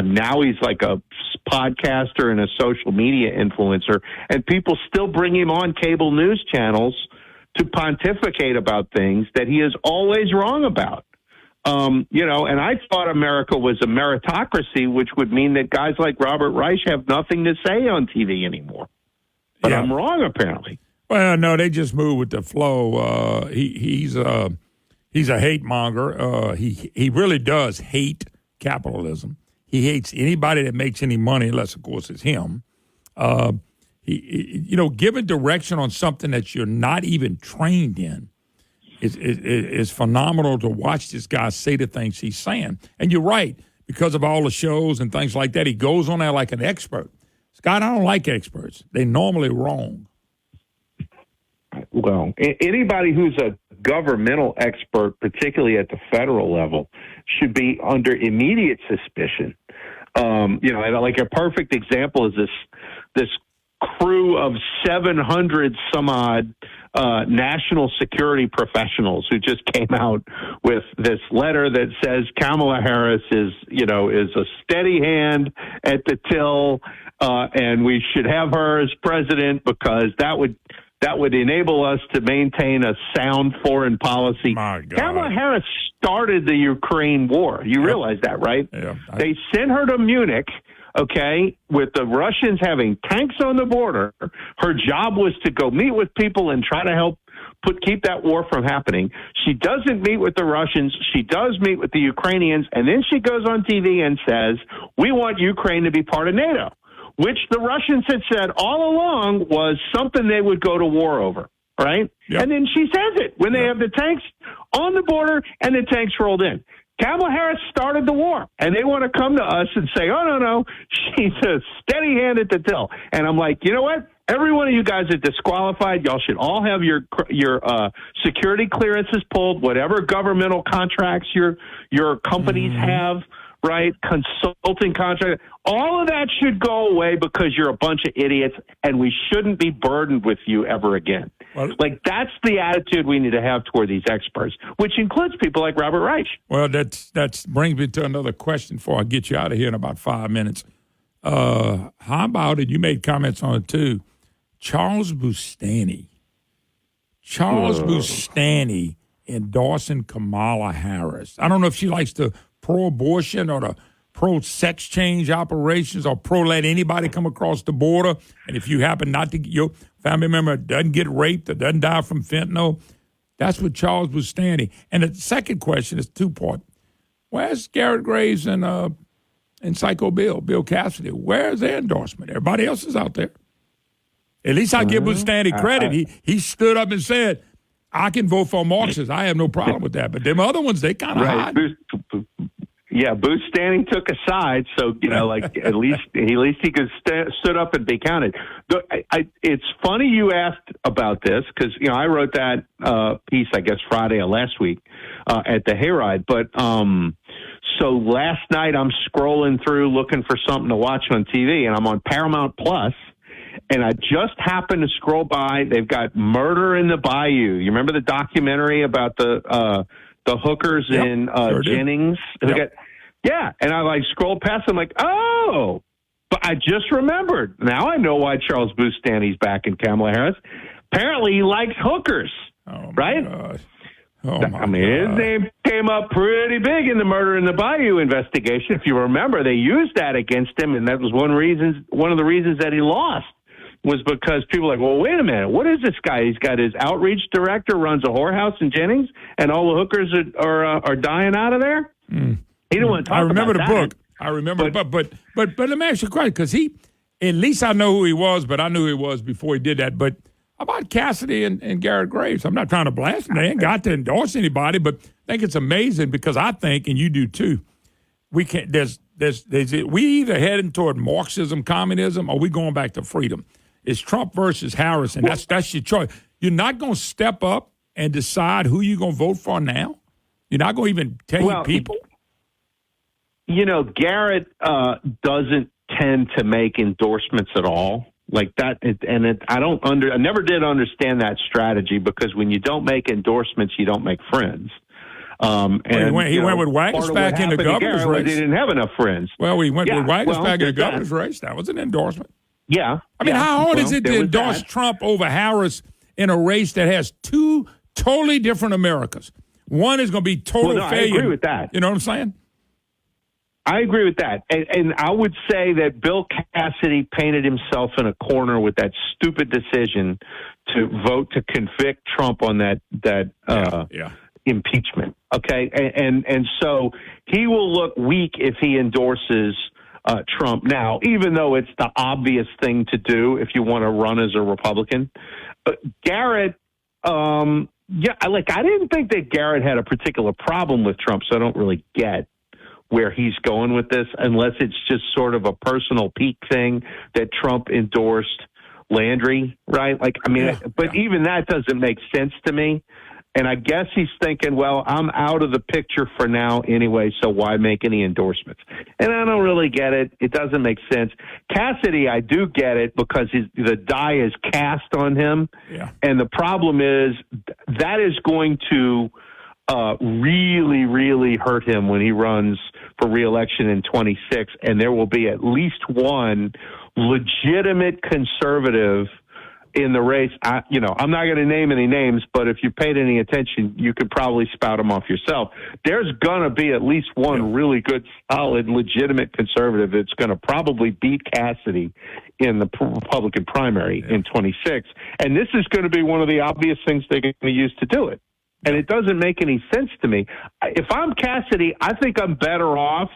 now he's like a podcaster and a social media influencer, and people still bring him on cable news channels to pontificate about things that he is always wrong about. And I thought America was a meritocracy, which would mean that guys like Robert Reich have nothing to say on TV anymore. But I'm wrong, apparently. Well, no, they just move with the flow. He's a hate monger. He really does hate capitalism. He hates anybody that makes any money, unless, of course, it's him. Giving direction on something that you're not even trained in is phenomenal to watch this guy say the things he's saying. And you're right, because of all the shows and things like that, he goes on there like an expert. Scott, I don't like experts. They're normally wrong. Well, anybody who's a governmental expert, particularly at the federal level, should be under immediate suspicion. And like a perfect example is this crew of 700 some odd national security professionals who just came out with this letter that says Kamala Harris is a steady hand at the till, and we should have her as president because that would enable us to maintain a sound foreign policy. Kamala Harris started the Ukraine war. You realize that, right? Yeah. They sent her to Munich, with the Russians having tanks on the border. Her job was to go meet with people and try to help keep that war from happening. She doesn't meet with the Russians. She does meet with the Ukrainians. And then she goes on TV and says, we want Ukraine to be part of NATO, which the Russians had said all along was something they would go to war over, right? Yep. And then she says it when they have the tanks on the border and the tanks rolled in. Kamala Harris started the war, and they want to come to us and say, oh, no, she's a steady hand at the till. And I'm like, you know what? Every one of you guys are disqualified. Y'all should all have your security clearances pulled, whatever governmental contracts your companies have. Right? Consulting contract. All of that should go away because you're a bunch of idiots and we shouldn't be burdened with you ever again. Well, that's the attitude we need to have toward these experts, which includes people like Robert Reich. Well, that brings me to another question before I get you out of here in about 5 minutes. How about it? You made comments on it too. Charles Boustany. Boustany endorsing Kamala Harris. I don't know if she likes to pro-abortion or the pro-sex change operations or pro-let anybody come across the border. And if you happen not to get your family member doesn't get raped or doesn't die from fentanyl, that's what Charles Boustany. And the second question is two-part. Where's Garrett Graves and Psycho Bill Cassidy? Where's their endorsement? Everybody else is out there. At least I give Boustany credit. He stood up and said, I can vote for Marxists. I have no problem with that. But them other ones, they kind of hide. Yeah, Boustany took a side, so at least he could stood up and be counted. It's funny you asked about this because I wrote that piece, I guess Friday of last week at the Hayride. But so last night I'm scrolling through looking for something to watch on TV, and I'm on Paramount Plus. And I just happened to scroll by. They've got Murder in the Bayou. You remember the documentary about the hookers in Jennings? Yep. And I scrolled past. I'm like, oh, but I just remembered. Now I know why Charles Boustany's back in Kamala Harris. Apparently, he likes hookers, right? His name came up pretty big in the murder in the Bayou investigation. If you remember, they used that against him, and that was one of the reasons that he lost was because people were like, well, wait a minute, what is this guy? He's got his outreach director, runs a whorehouse in Jennings, and all the hookers are dying out of there? He didn't want to talk about that. I remember the book. I remember, but let me ask you a question, because at least I know who he was, but I knew who he was before he did that. But about Cassidy and Garrett Graves, I'm not trying to blast them. They ain't got to endorse anybody, but I think it's amazing because I think, and you do too, we can't. We either heading toward Marxism, communism, or we going back to freedom. It's Trump versus Harris, and that's your choice. You're not going to step up and decide who you're going to vote for now. You're not going to even tell your people. Garrett doesn't tend to make endorsements at all like that, I never did understand that strategy, because when you don't make endorsements, you don't make friends. And he went with Wagensback in the governor's race. He didn't have enough friends. Well, he went with Wagensback in the governor's race. That was an endorsement. Yeah. I mean, how hard is it to endorse Trump over Harris in a race that has two totally different Americas? One is going to be total failure. I agree with that. You know what I'm saying? I agree with that. And I would say that Bill Cassidy painted himself in a corner with that stupid decision to vote to convict Trump on that impeachment. Okay. And so he will look weak if he endorses Trump now, even though it's the obvious thing to do if you want to run as a Republican. Garrett, I didn't think that Garrett had a particular problem with Trump, so I don't really get where he's going with this, unless it's just sort of a personal pique thing that Trump endorsed Landry, right? Even that doesn't make sense to me. And I guess he's thinking, well, I'm out of the picture for now anyway, so why make any endorsements? And I don't really get it. It doesn't make sense. Cassidy, I do get it, because the die is cast on him. Yeah. And the problem is that is going to really, really hurt him when he runs for re-election in 26, and there will be at least one legitimate conservative in the race. I'm not going to name any names, but if you paid any attention, you could probably spout them off yourself. There's going to be at least one really good, solid, legitimate conservative that's going to probably beat Cassidy in the Republican primary in 26. And this is going to be one of the obvious things they're going to use to do it. And it doesn't make any sense to me. If I'm Cassidy, I think I'm better off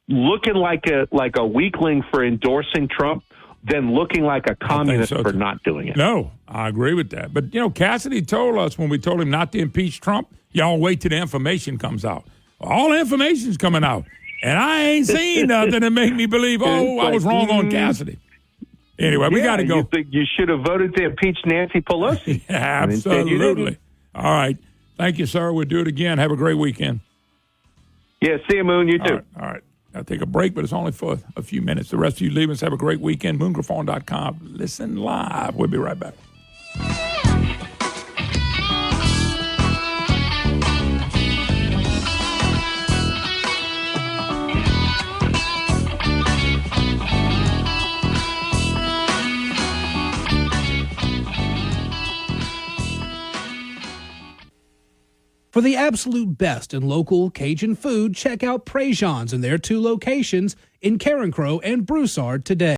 looking like a weakling for endorsing Trump than looking like a communist for not doing it. No, I agree with that. But, Cassidy told us when we told him not to impeach Trump, y'all wait till the information comes out. All the information's coming out. And I ain't seen nothing that make me believe, I was wrong on Cassidy. Anyway, we got to go. You should have voted to impeach Nancy Pelosi. Absolutely. All right. Thank you, sir. We'll do it again. Have a great weekend. Yeah, see you, Moon. You too. All right. I'll take a break, but it's only for a few minutes. The rest of you leaving us, have a great weekend. Moongraphone.com. Listen live. We'll be right back. For the absolute best in local Cajun food, check out Prejean's in their 2 locations in Carencro and Broussard today.